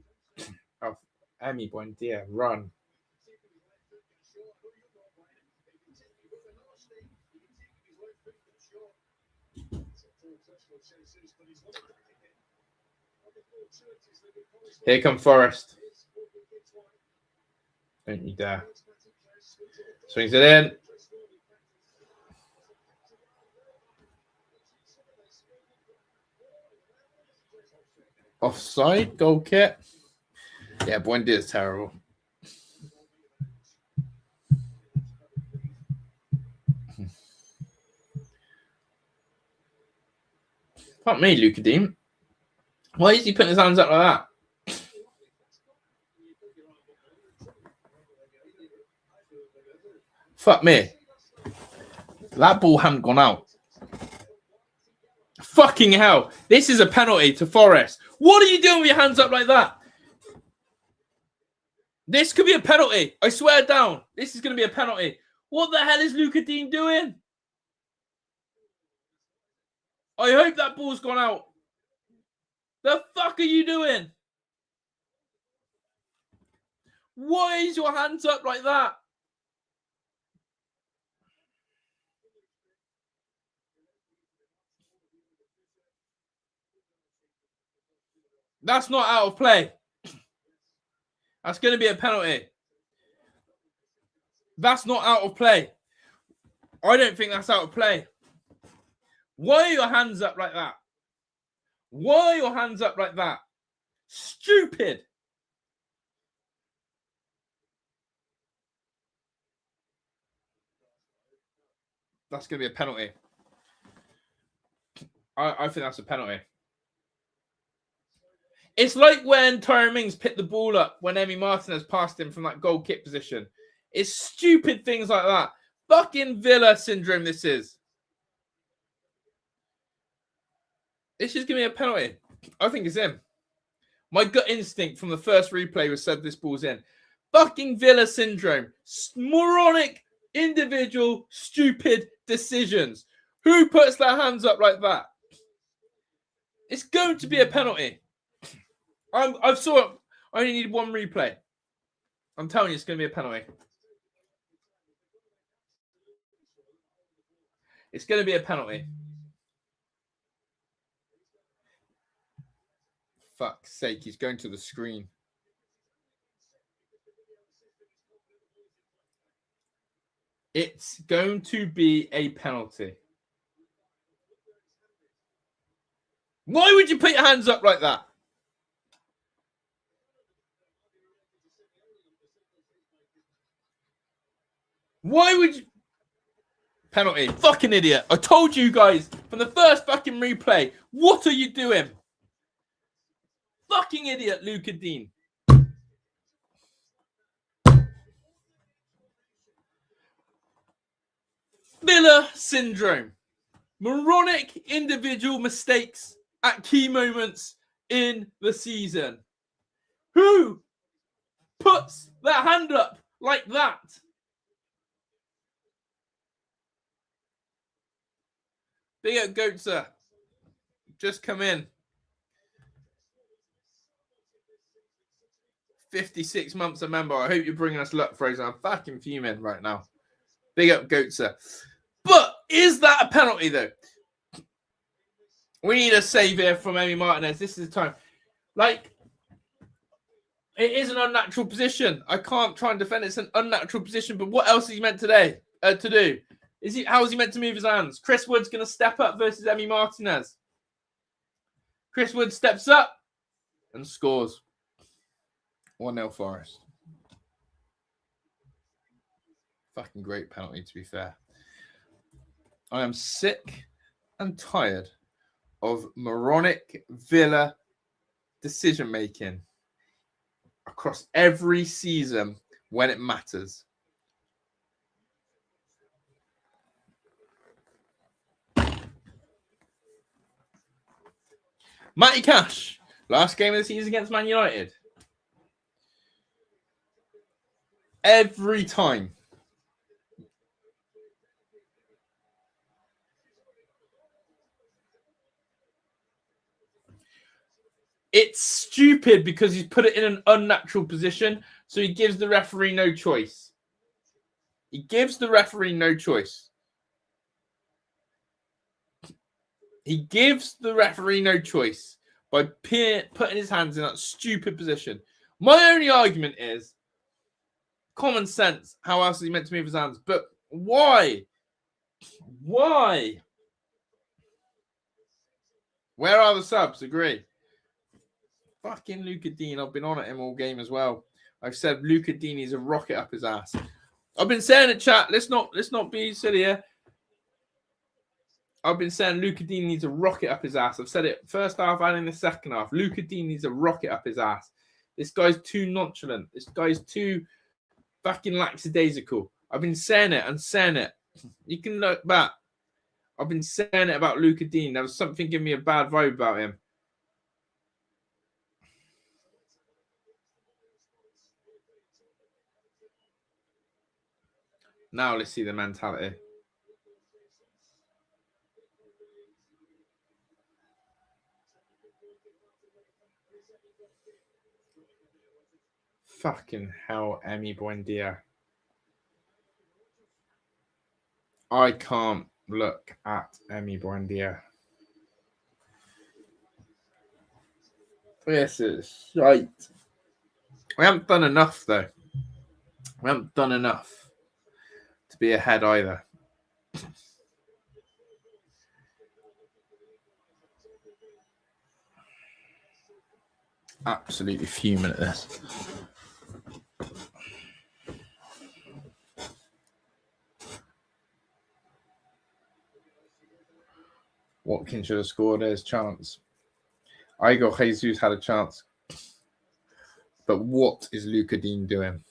Oh, Emi Buendia, run. Here come Forest. Don't you dare. Swings it in. Offside, goal kick. Yeah, Buendia is terrible. Fuck me, Luca Dean. Why is he putting his hands up like that? Fuck me. That ball hadn't gone out. Fucking hell. This is a penalty to Forest. What are you doing with your hands up like that? This could be a penalty. I swear down. This is going to be a penalty. What the hell is Luca Dean doing? I hope that ball's gone out. The fuck are you doing? Why is your hands up like that? That's not out of play. That's going to be a penalty. That's not out of play. I don't think that's out of play. Why are your hands up like that? Why are your hands up like that? Stupid. That's going to be a penalty. I think that's a penalty. It's like when Tyrone Mings picked the ball up when Emi Martinez passed him from that goal kick position. It's stupid things like that. Fucking Villa syndrome this is. This is going to be a penalty. I think it's in. My gut instinct from the first replay was said this ball's in. Fucking Villa syndrome. Moronic, individual, stupid decisions. Who puts their hands up like that? It's going to be a penalty. I've saw it. I only need one replay. I'm telling you, it's going to be a penalty. It's going to be a penalty. Fuck's sake, he's going to the screen. It's going to be a penalty. Why would you put your hands up like that? Why would you... Penalty. Fucking idiot. I told you guys from the first fucking replay. What are you doing? Fucking idiot, Luca Dean. Villa syndrome. Moronic individual mistakes at key moments in the season. Who puts their hand up like that? Big up Goatser. Just come in. 56 months a member. I hope you're bringing us luck, Fraser. I'm fucking fuming right now. Big up Goatser. But is that a penalty, though? We need a save here from Emi Martinez. This is the time. Like, it is an unnatural position. I can't try and defend it. It's an unnatural position. But what else is he meant to do? How is he meant to move his hands? Chris Wood's going to step up versus Emi Martinez. Chris Wood steps up and scores. 1-0 Forest. Fucking great penalty, to be fair. I am sick and tired of moronic Villa decision-making across every season when it matters. Matty Cash, last game of the season against Man United. Every time. It's stupid because he's put it in an unnatural position, so he gives the referee no choice. He gives the referee no choice. He gives the referee no choice by putting his hands in that stupid position. My only argument is common sense. How else is he meant to move his hands? But why? Why? Where are the subs? Agree. Fucking Luca Dean. I've been on at him all game as well. I've said Luca Dean needs a rocket up his ass. I've been saying it, chat. Let's not be silly here. I've been saying Luca Dean needs a rocket up his ass. I've said it first half and in the second half. Luca Dean needs a rocket up his ass. This guy's too nonchalant. This guy's too fucking lackadaisical. I've been saying it and saying it. You can look back. I've been saying it about Luca Dean. There was something giving me a bad vibe about him. Now let's see the mentality. Fucking hell, Emi Buendia. I can't look at Emi Buendia. This is shite. We haven't done enough, though. We haven't done enough to be ahead either. Absolutely fuming at this. Watkins should have scored his chance. Igor Jesus had a chance. But what is Luca Dean doing?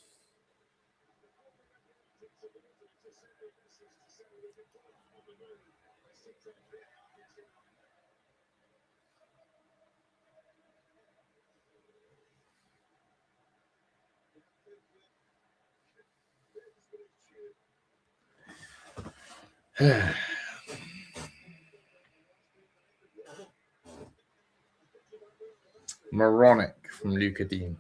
Moronic from Luca Dean.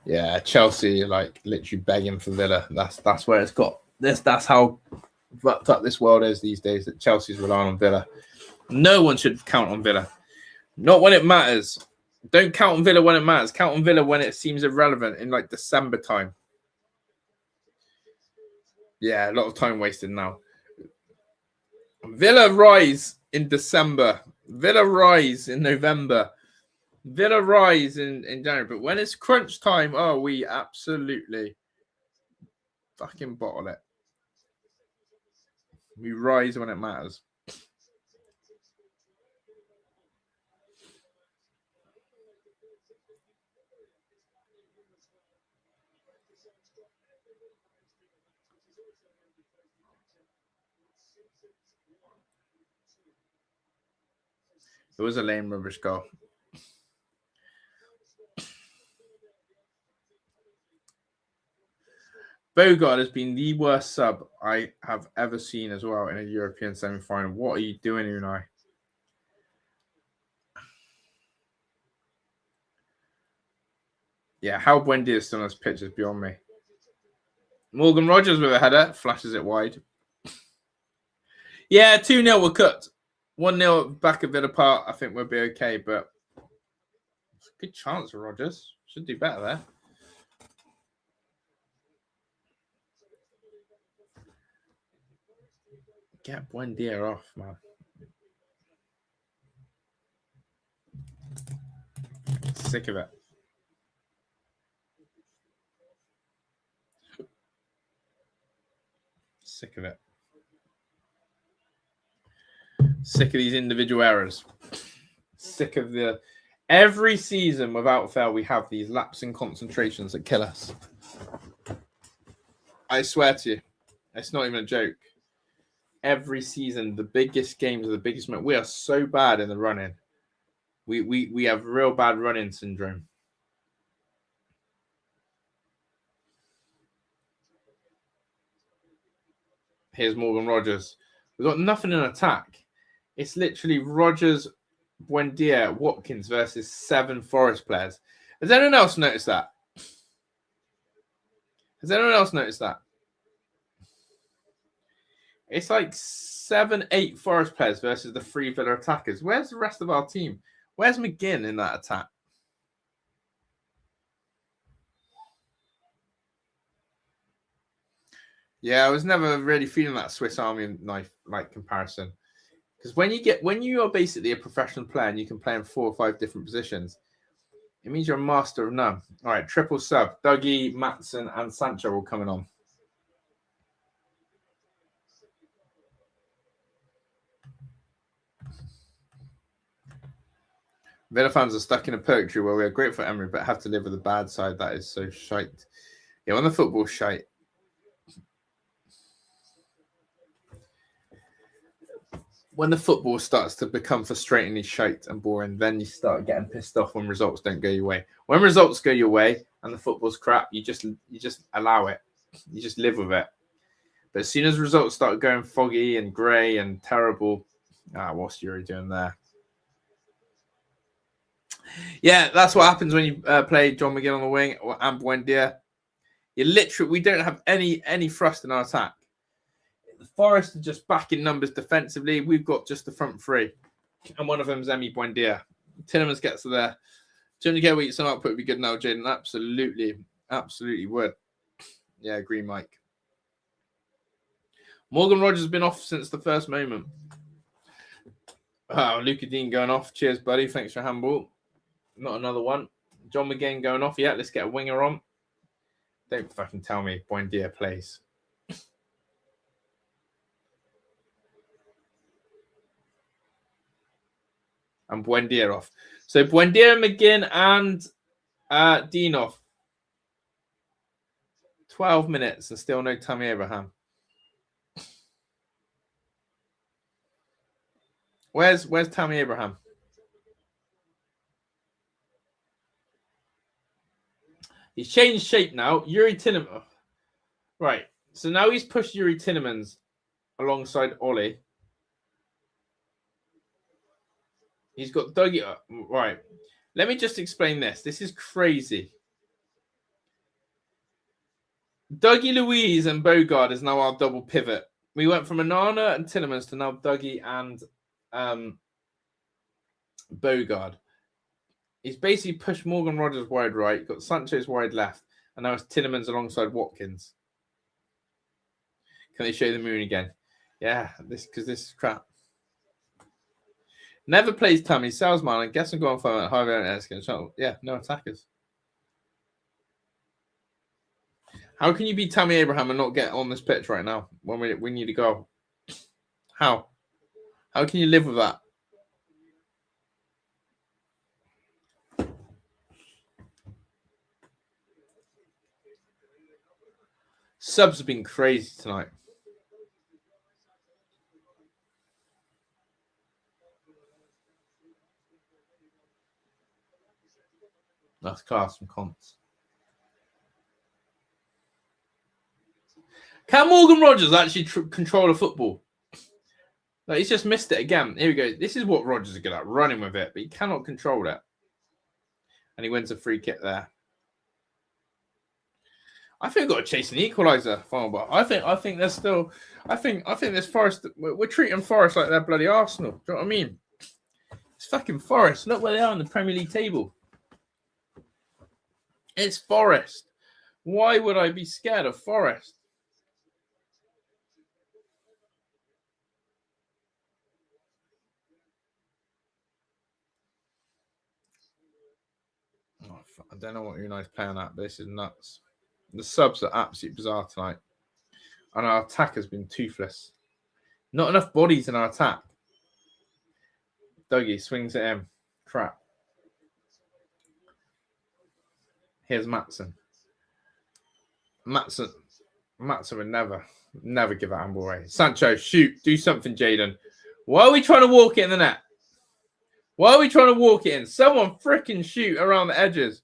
Yeah, Chelsea like literally begging for Villa. That's where it's got this. That's how fucked up this world is these days. That Chelsea's relying on Villa. No one should count on Villa. Not when it matters. Don't count on Villa when it matters. Count on Villa when it seems irrelevant in like December time. Yeah, a lot of time wasted now. Villa rise in December. Villa rise in November. Villa rise in January. But when it's crunch time, oh, we absolutely fucking bottle it. We rise when it matters. It was a lame rubbish goal. Bogard has been the worst sub I have ever seen as well in a European semi-final. What are you doing, Unai? Yeah, how Buendia is still on this pitch is beyond me. Morgan Rogers with a header, flashes it wide. Yeah, 2-0 we're cut. 1-0 back at Villa Park. I think we'll be okay, but it's a good chance for Rogers. Should do better there. Get Buendia off, man. Sick of it. Sick of it. Sick of these individual errors. Sick of the... Every season, without fail, we have these lapse in concentrations that kill us. I swear to you. It's not even a joke. Every season, the biggest games are the biggest... We are so bad in the running. We have real bad running syndrome. Here's Morgan Rogers. We've got nothing in attack. It's literally Rogers, Buendia, Watkins versus 7 Forest players. Has anyone else noticed that? Has anyone else noticed that? It's like 7, 8 Forest players versus the 3 Villa attackers. Where's the rest of our team? Where's McGinn in that attack? Yeah, I was never really feeling that Swiss Army knife like comparison. Because when you are basically a professional player and you can play in 4 or 5 different positions, it means you're a master of none. All right, triple sub. Dougie, Matson, and Sancho all coming on. Villa fans are stuck in a purgatory where we are grateful for Emery, but have to live with the bad side that is so shite. Yeah, when the football's shite. When the football starts to become frustratingly shite and boring, then you start getting pissed off when results don't go your way. When results go your way and the football's crap, you just allow it. You just live with it. But as soon as results start going foggy and grey and terrible, what's Yuri doing there? Yeah, that's what happens when you play John McGinn on the wing or Buendia. We don't have any thrust in our attack. The Forest are just back in numbers defensively. We've got just the front 3. And one of them is Emi Buendia. Tillemans gets to there. Jimmy Gay some output would be good now, Jaden. Absolutely would. Yeah, agree, Mike. Morgan Rogers has been off since the first moment. Luca Dean going off. Cheers, buddy. Thanks for handball. Not another one. John McGinn going off. Yeah, let's get a winger on. Don't fucking tell me Buendia plays. And Buendia off. So Buendia, McGinn, and Dean off. 12 minutes and still no Tammy Abraham. Where's Tammy Abraham? He's changed shape now. Yuri Tillemans. Right. So now he's pushed Yuri Tillemans alongside Ollie. He's got Dougie up. Right. Let me just explain this. This is crazy. Dougie Louise and Bogard is now our double pivot. We went from Anana and Tillemans to now Dougie and Bogard. He's basically pushed Morgan Rogers wide right, got Sancho's wide left, and now it's Tillemans alongside Watkins. Can they show the moon again? Yeah, this is crap. Never plays Tammy, Salesman, and guess I'm going for Harvey. Yeah, no attackers. How can you beat Tammy Abraham and not get on this pitch right now when we need to go? How? How can you live with that? Subs have been crazy tonight. That's class from Conts. Can Morgan Rogers actually control a football? Like, he's just missed it again. Here we go. This is what Rogers is good at, running with it, but he cannot control it. And he wins a free kick there. I think we've got to chase an equaliser, but I think there's still. I think this Forest. We're treating Forest like they're bloody Arsenal. Do you know what I mean? It's fucking Forest. Look where they are in the Premier League table. It's Forest. Why would I be scared of Forest? I don't know what Unai's playing at, but this is nuts. The subs are absolutely bizarre tonight. And our attack has been toothless. Not enough bodies in our attack. Dougie swings at him. Crap. Here's Matson. Matson would never give that handball away. Sancho, shoot. Do something, Jaden. Why are we trying to walk it in the net? Why are we trying to walk it in? Someone freaking shoot around the edges.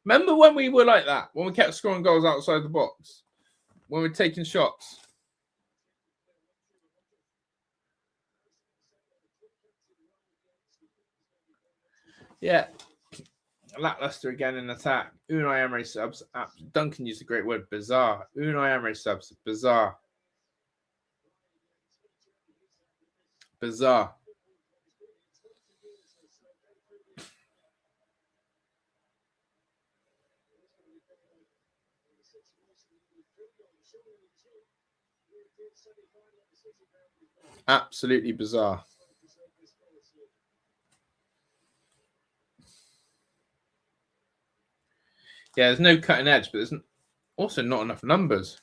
Remember when we were like that? When we kept scoring goals outside the box? When we're taking shots? Yeah. Lackluster again in attack. Unai Emery subs. Duncan used a great word. Bizarre. Unai Emery subs. Bizarre. Bizarre. Absolutely bizarre. Yeah, there's no cutting edge, but there's also not enough numbers.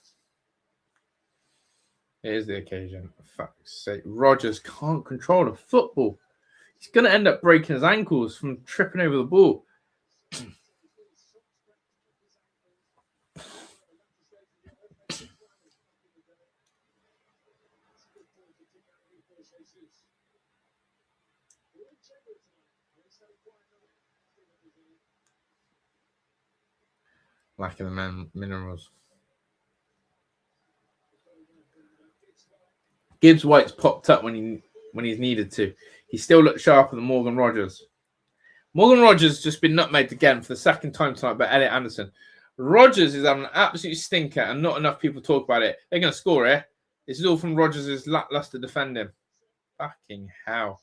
Here's the occasion. For fuck's sake. Rodgers can't control the football. He's going to end up breaking his ankles from tripping over the ball. Lacking the minerals. Gibbs White's popped up when he's needed to. He still looks sharper than Morgan Rodgers. Morgan Rodgers just been nutmegged again for the second time tonight by Elliot Anderson. Rodgers is having an absolute stinker and not enough people talk about it. They're going to score here. This is all from Rodgers' lackluster defending. Fucking hell.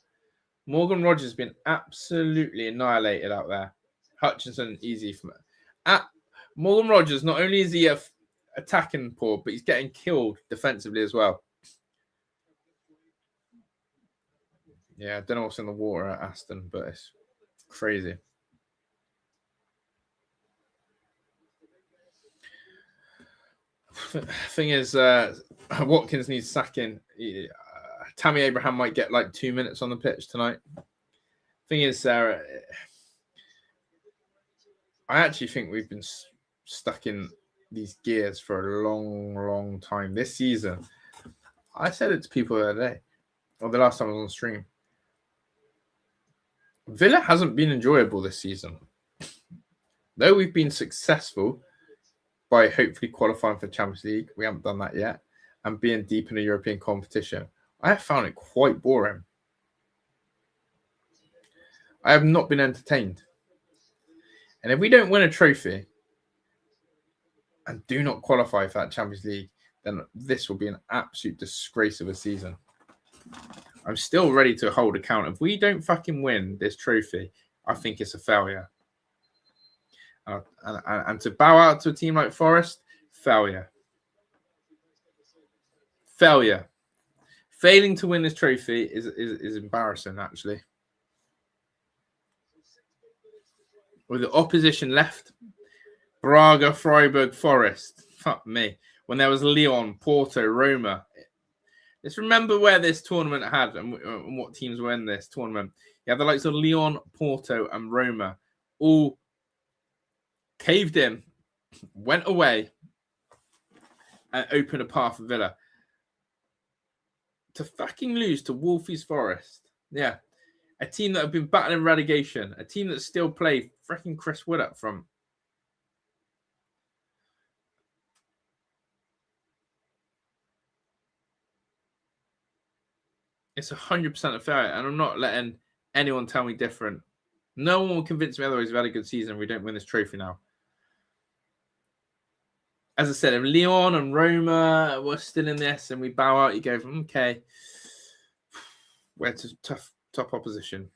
Morgan Rodgers has been absolutely annihilated out there. Hutchinson, easy from it. Morgan Rodgers, not only is he attacking poor, but he's getting killed defensively as well. Yeah, I don't know what's in the water at Aston, but it's crazy. Thing is, Watkins needs sacking. Tammy Abraham might get like 2 minutes on the pitch tonight. Thing is, Sarah, I actually think we've been stuck in these gears for a long, long time. This season, I said it to people the other day, or the last time I was on stream. Villa hasn't been enjoyable this season. Though we've been successful by hopefully qualifying for the Champions League, we haven't done that yet, and being deep in a European competition, I have found it quite boring. I have not been entertained. And if we don't win a trophy and do not qualify for that Champions League, then this will be an absolute disgrace of a season. I'm still ready to hold account. If we don't fucking win this trophy, I think it's a failure. And to bow out to a team like Forest, failure. Failure. Failing to win this trophy is embarrassing, actually. With the opposition left, Braga, Freiburg, Forest. Fuck me. When there was Lyon, Porto, Roma. Let's remember where this tournament had and what teams were in this tournament. You had the likes of Lyon, Porto, and Roma. All caved in, went away, and opened a path for Villa. To fucking lose to Wolfies Forest. Yeah. A team that have been battling relegation. A team that still play freaking Chris Wood up front. It's 100% a failure, and I'm not letting anyone tell me different. No one will convince me otherwise. We've had a good season. We don't win this trophy now. As I said, if Lyon and Roma were still in this and we bow out, you go, okay, we're to tough opposition.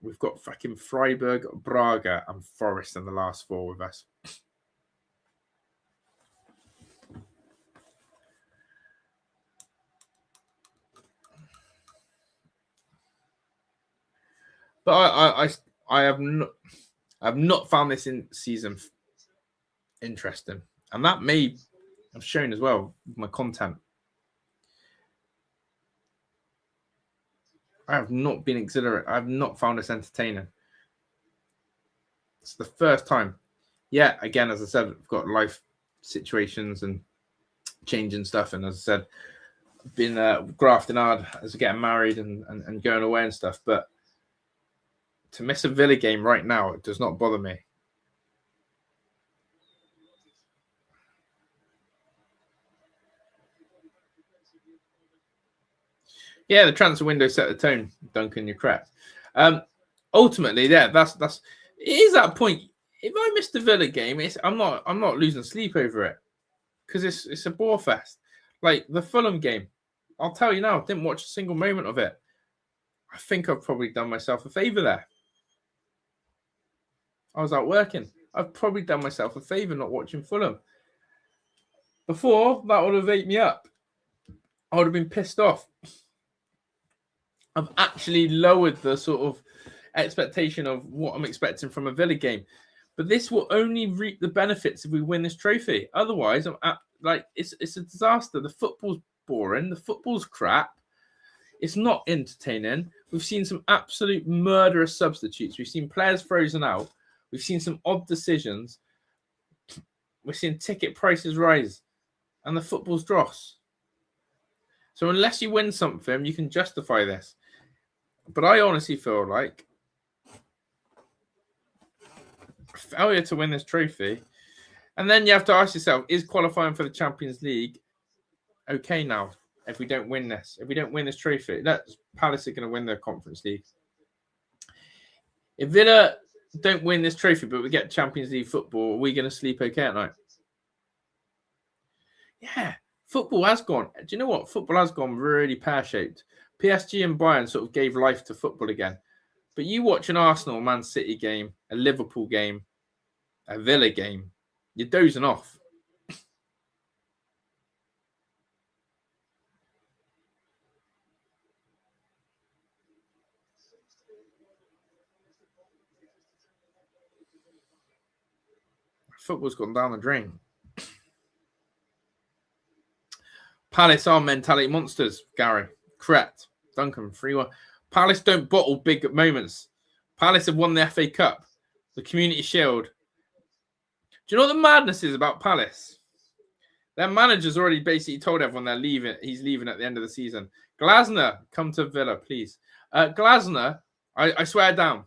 We've got fucking Freiburg, Braga, and Forest in the last four with us. But I have not. I've not found this season interesting. And that may have shown as well with my content. I have not been exhilarated. I have not found this entertaining. It's the first time. Yeah, again, as I said, I've got life situations and changing stuff. And as I said, I've been grafting hard as getting married and going away and stuff. But to miss a Villa game right now, it does not bother me. Yeah, the transfer window set the tone, Duncan. You're correct. Ultimately, yeah, that's it is that point. If I missed the Villa game, I'm not losing sleep over it because it's a bore fest. Like the Fulham game, I'll tell you now, I didn't watch a single moment of it. I think I've probably done myself a favour there. I was out working. I've probably done myself a favour not watching Fulham. Before, that would have ate me up. I would have been pissed off. I've actually lowered the sort of expectation of what I'm expecting from a Villa game. But this will only reap the benefits if we win this trophy. Otherwise, it's a disaster. The football's boring. The football's crap. It's not entertaining. We've seen some absolute murderous substitutes. We've seen players frozen out. We've seen some odd decisions. We're seeing ticket prices rise. And the football's dross. So unless you win something, you can justify this. But I honestly feel like failure to win this trophy. And then you have to ask yourself, is qualifying for the Champions League okay now if we don't win this? If we don't win this trophy, Palace are going to win the Conference League. If Villa don't win this trophy, but we get Champions League football, are we going to sleep okay at night? Yeah, football has gone. Do you know what? Football has gone really pear-shaped. PSG and Bayern sort of gave life to football again. But you watch an Arsenal, Man City game, a Liverpool game, a Villa game, you're dozing off. Football's gone down the drain. Palace are mentality monsters, Gary. Correct. Duncan, 3-1. Palace don't bottle big moments. Palace have won the FA Cup, the Community Shield. Do you know what the madness is about Palace? Their manager's already basically told everyone they're leaving. He's leaving at the end of the season. Glasner, come to Villa, please. Glasner, I swear down.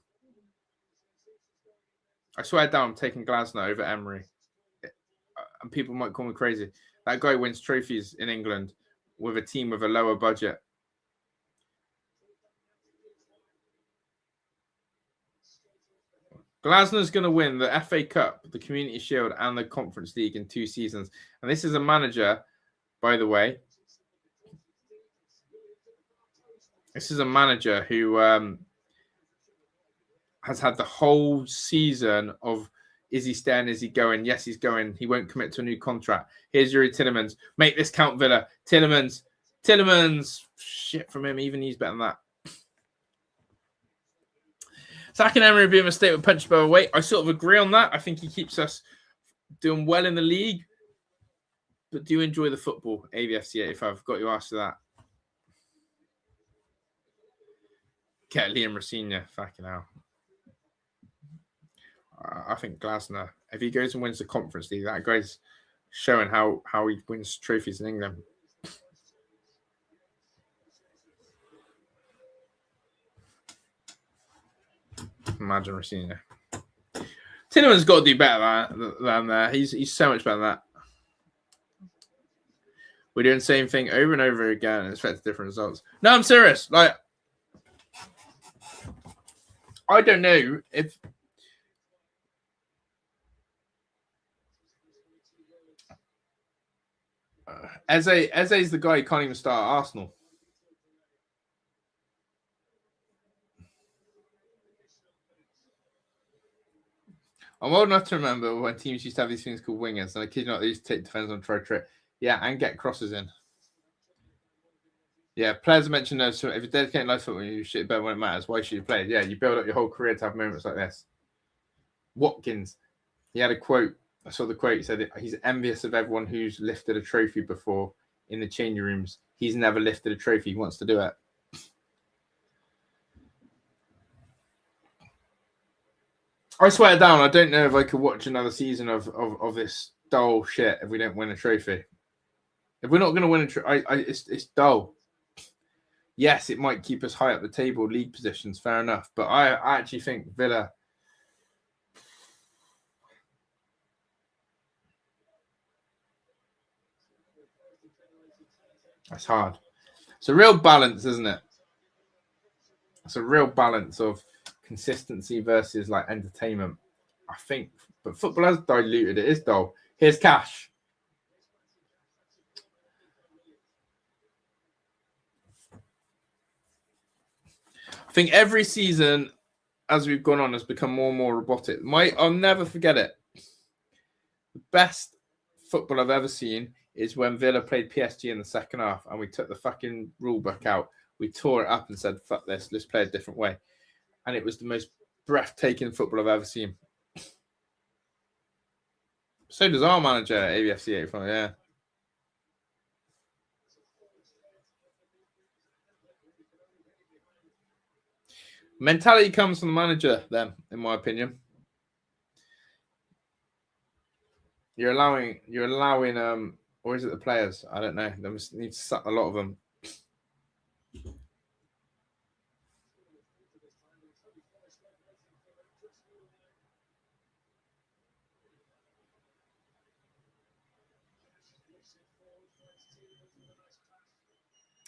I swear down, I'm taking Glasner over Emery. And people might call me crazy. That guy wins trophies in England with a team with a lower budget. Glasner's going to win the FA Cup, the Community Shield, and the Conference League in 2 seasons. And this is a manager, by the way. This is a manager who has had the whole season of, is he staying, is he going? Yes, he's going. He won't commit to a new contract. Here's Yuri Tillemans. Make this count, Villa. Tillemans. Shit from him. Even he's better than that. Sacking Emery would be a mistake with punch above weight. I sort of agree on that. I think he keeps us doing well in the league. But do you enjoy the football? AVFC85. Got you asked for that. Get Liam Rossigna. Fucking hell. I think Glasner, if he goes and wins the Conference League, that guy's showing how he wins trophies in England. Imagine Rossigna. Tillemans got to do better than that. He's so much better than that. We're doing the same thing over and over again and expect different results. No, I'm serious. Like, I don't know if Eze's the guy who can't even start at Arsenal. I'm old enough to remember when teams used to have these things called wingers, and I kid you not, they used to take defenders on try trip. Yeah, and get crosses in. Yeah, players mentioned those. So if you're dedicating life football, you should better when it matters. Why should you play? Yeah, you build up your whole career to have moments like this. Watkins, he had a quote. I saw the quote. He said he's envious of everyone who's lifted a trophy before in the changing rooms. He's never lifted a trophy. He wants to do it. I swear down, I don't know if I could watch another season of this dull shit if we don't win a trophy. If we're not going to win a trophy, it's dull. Yes, it might keep us high up the table, league positions, fair enough. But I actually think Villa... That's hard. It's a real balance, isn't it? It's a real balance of consistency versus like entertainment, I think. But football has diluted. It is dull. Here's Cash. I think every season, as we've gone on, has become more and more robotic. I'll never forget it. The best football I've ever seen is when Villa played PSG in the second half and we took the fucking rule book out. We tore it up and said, fuck this, let's play a different way. And it was the most breathtaking football I've ever seen. So does our manager, ABFC 85, yeah. Mentality comes from the manager, then, in my opinion. You're allowing, or is it the players? I don't know. They must need to suck a lot of them.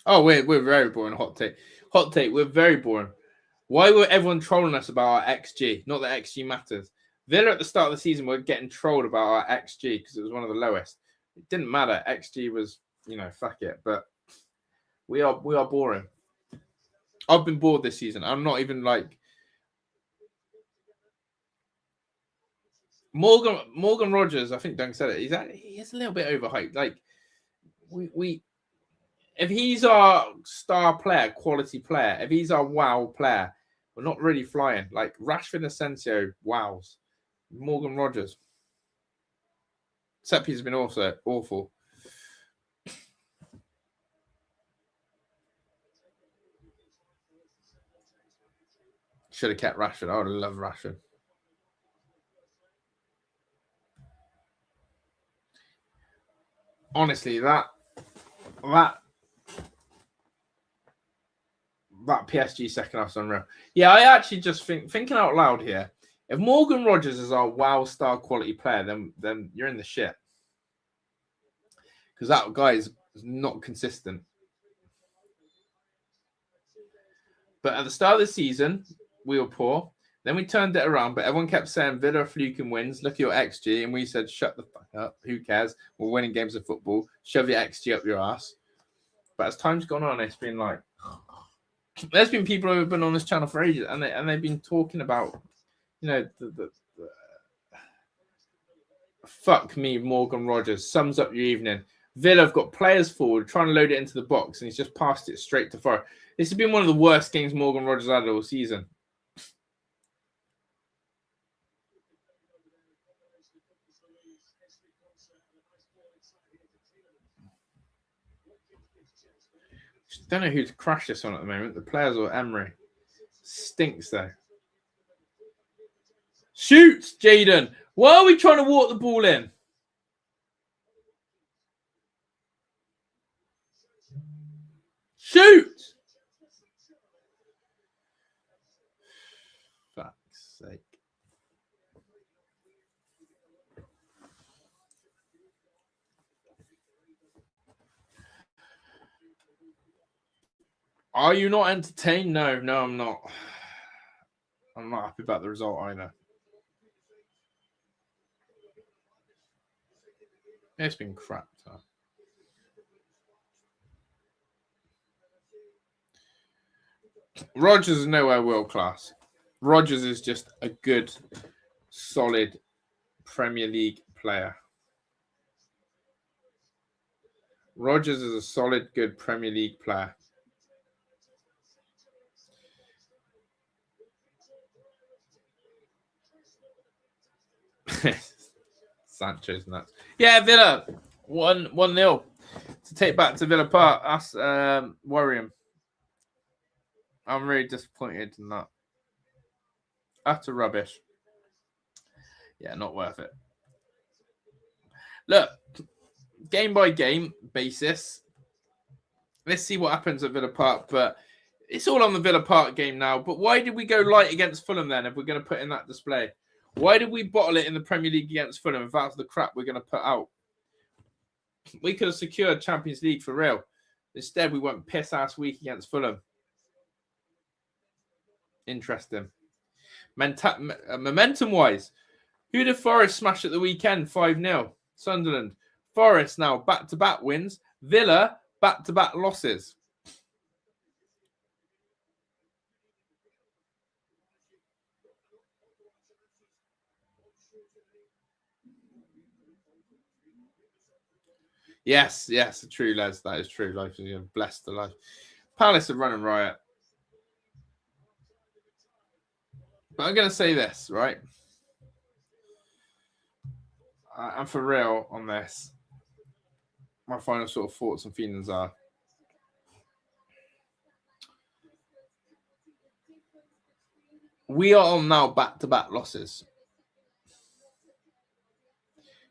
Oh, we're very boring. Hot take. We're very boring. Why were everyone trolling us about our XG? Not that XG matters. Villa at the start of the season were getting trolled about our XG because it was one of the lowest. It didn't matter. XG was, fuck it. But we are boring. I've been bored this season. I'm not even like Morgan Rogers. I think Dunk said it. He's a little bit overhyped. Like we if he's our star player, quality player, if he's our wow player, we're not really flying. Like Rashford, Asensio, wows. Morgan Rogers. Seppi's has been also awful. Should have kept Rashford. I would love Rashford. Honestly, that PSG second half is unreal. Yeah, I actually just thinking out loud here. If Morgan Rogers is our wow star quality player, then you're in the shit. Because that guy is not consistent. But at the start of the season, we were poor. Then we turned it around, but everyone kept saying Villa fluking wins. Look at your XG. And we said, shut the fuck up. Who cares? We're winning games of football. Shove your XG up your ass. But as time's gone on, it's been like... There's been people who have been on this channel for ages, and they've been talking about, the fuck me, Morgan Rogers sums up your evening. Villa have got players forward trying to load it into the box, and he's just passed it straight to Forest. This has been one of the worst games Morgan Rogers had all season. Don't know who to crash this on at the moment. The players or Emery. Stinks though. Shoot, Jaden. Why are we trying to walk the ball in? Shoot! Fuck's sake. Are you not entertained? No, I'm not. I'm not happy about the result either. It's been crap. Huh? Rogers is nowhere world class. Rogers is just a good, solid Premier League player. Rogers is a solid, good Premier League player. Sancho's nuts. Yeah, Villa 1-0 to take back to Villa Park. That's worrying. I'm really disappointed in that. Utter rubbish. Yeah, not worth it. Look, game by game basis. Let's see what happens at Villa Park. But it's all on the Villa Park game now. But why did we go light against Fulham then if we're going to put in that display? Why did we bottle it in the Premier League against Fulham if that's the crap we're going to put out? We could have secured Champions League for real. Instead, we went piss-ass week against Fulham. Interesting. Momentum-wise, who did Forest smash at the weekend? 5-0. Sunderland. Forest now back-to-back wins. Villa, back-to-back losses. Yes, true, lads. That is true. Life is blessed to life. Palace are running riot. But I'm going to say this, right? And for real on this, my final sort of thoughts and feelings are we are on now back-to-back losses.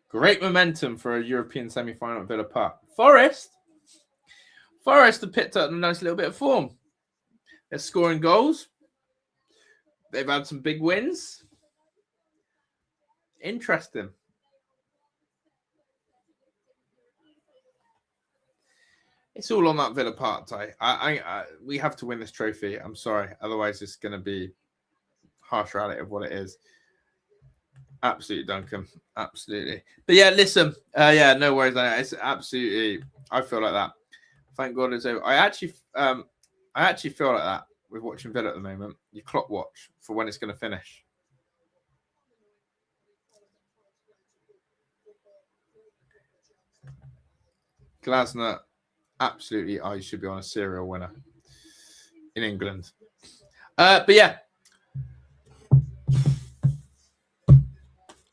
Great momentum for a European semi-final at Villa Park. Forest have picked up a nice little bit of form. They're scoring goals. They've had some big wins. Interesting. It's all on that Villa Park, Ty. We have to win this trophy. I'm sorry. Otherwise, it's going to be harsh reality of what it is. Absolutely, Duncan. Absolutely. But yeah, listen. No worries. It's absolutely. I feel like that. Thank God it's over. I actually feel like that with watching Villa at the moment. You clock watch for when it's going to finish. Glasner, absolutely. I should be on a serial winner in England. But yeah.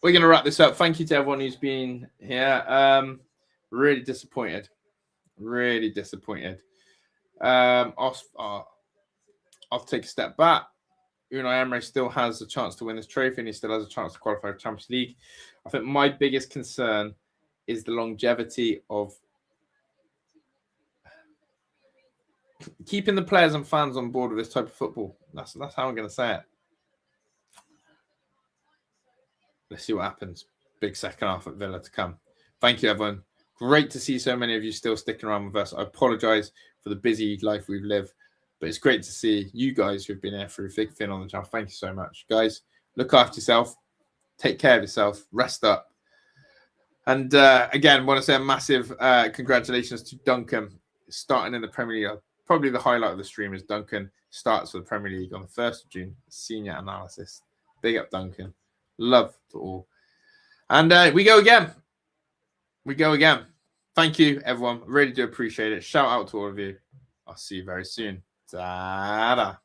We're going to wrap this up. Thank you to everyone who's been here. Really disappointed. I'll take a step back. Unai Emery still has a chance to win this trophy and he still has a chance to qualify for Champions League. I think my biggest concern is the longevity of keeping the players and fans on board with this type of football. That's how I'm going to say it. Let's see what happens. Big second half at Villa to come. Thank you, everyone. Great to see so many of you still sticking around with us. I apologise for the busy life we've lived, but it's great to see you guys who've been here through thick and thin on the channel. Thank you so much. Guys, look after yourself. Take care of yourself. Rest up. And again, want to say a massive congratulations to Duncan starting in the Premier League. Probably the highlight of the stream is Duncan starts for the Premier League on the 1st of June. Senior analysis. Big up, Duncan. Love to all. And we go again. Thank you, everyone. Really do appreciate it. Shout out to all of you. I'll see you very soon. Ta-da.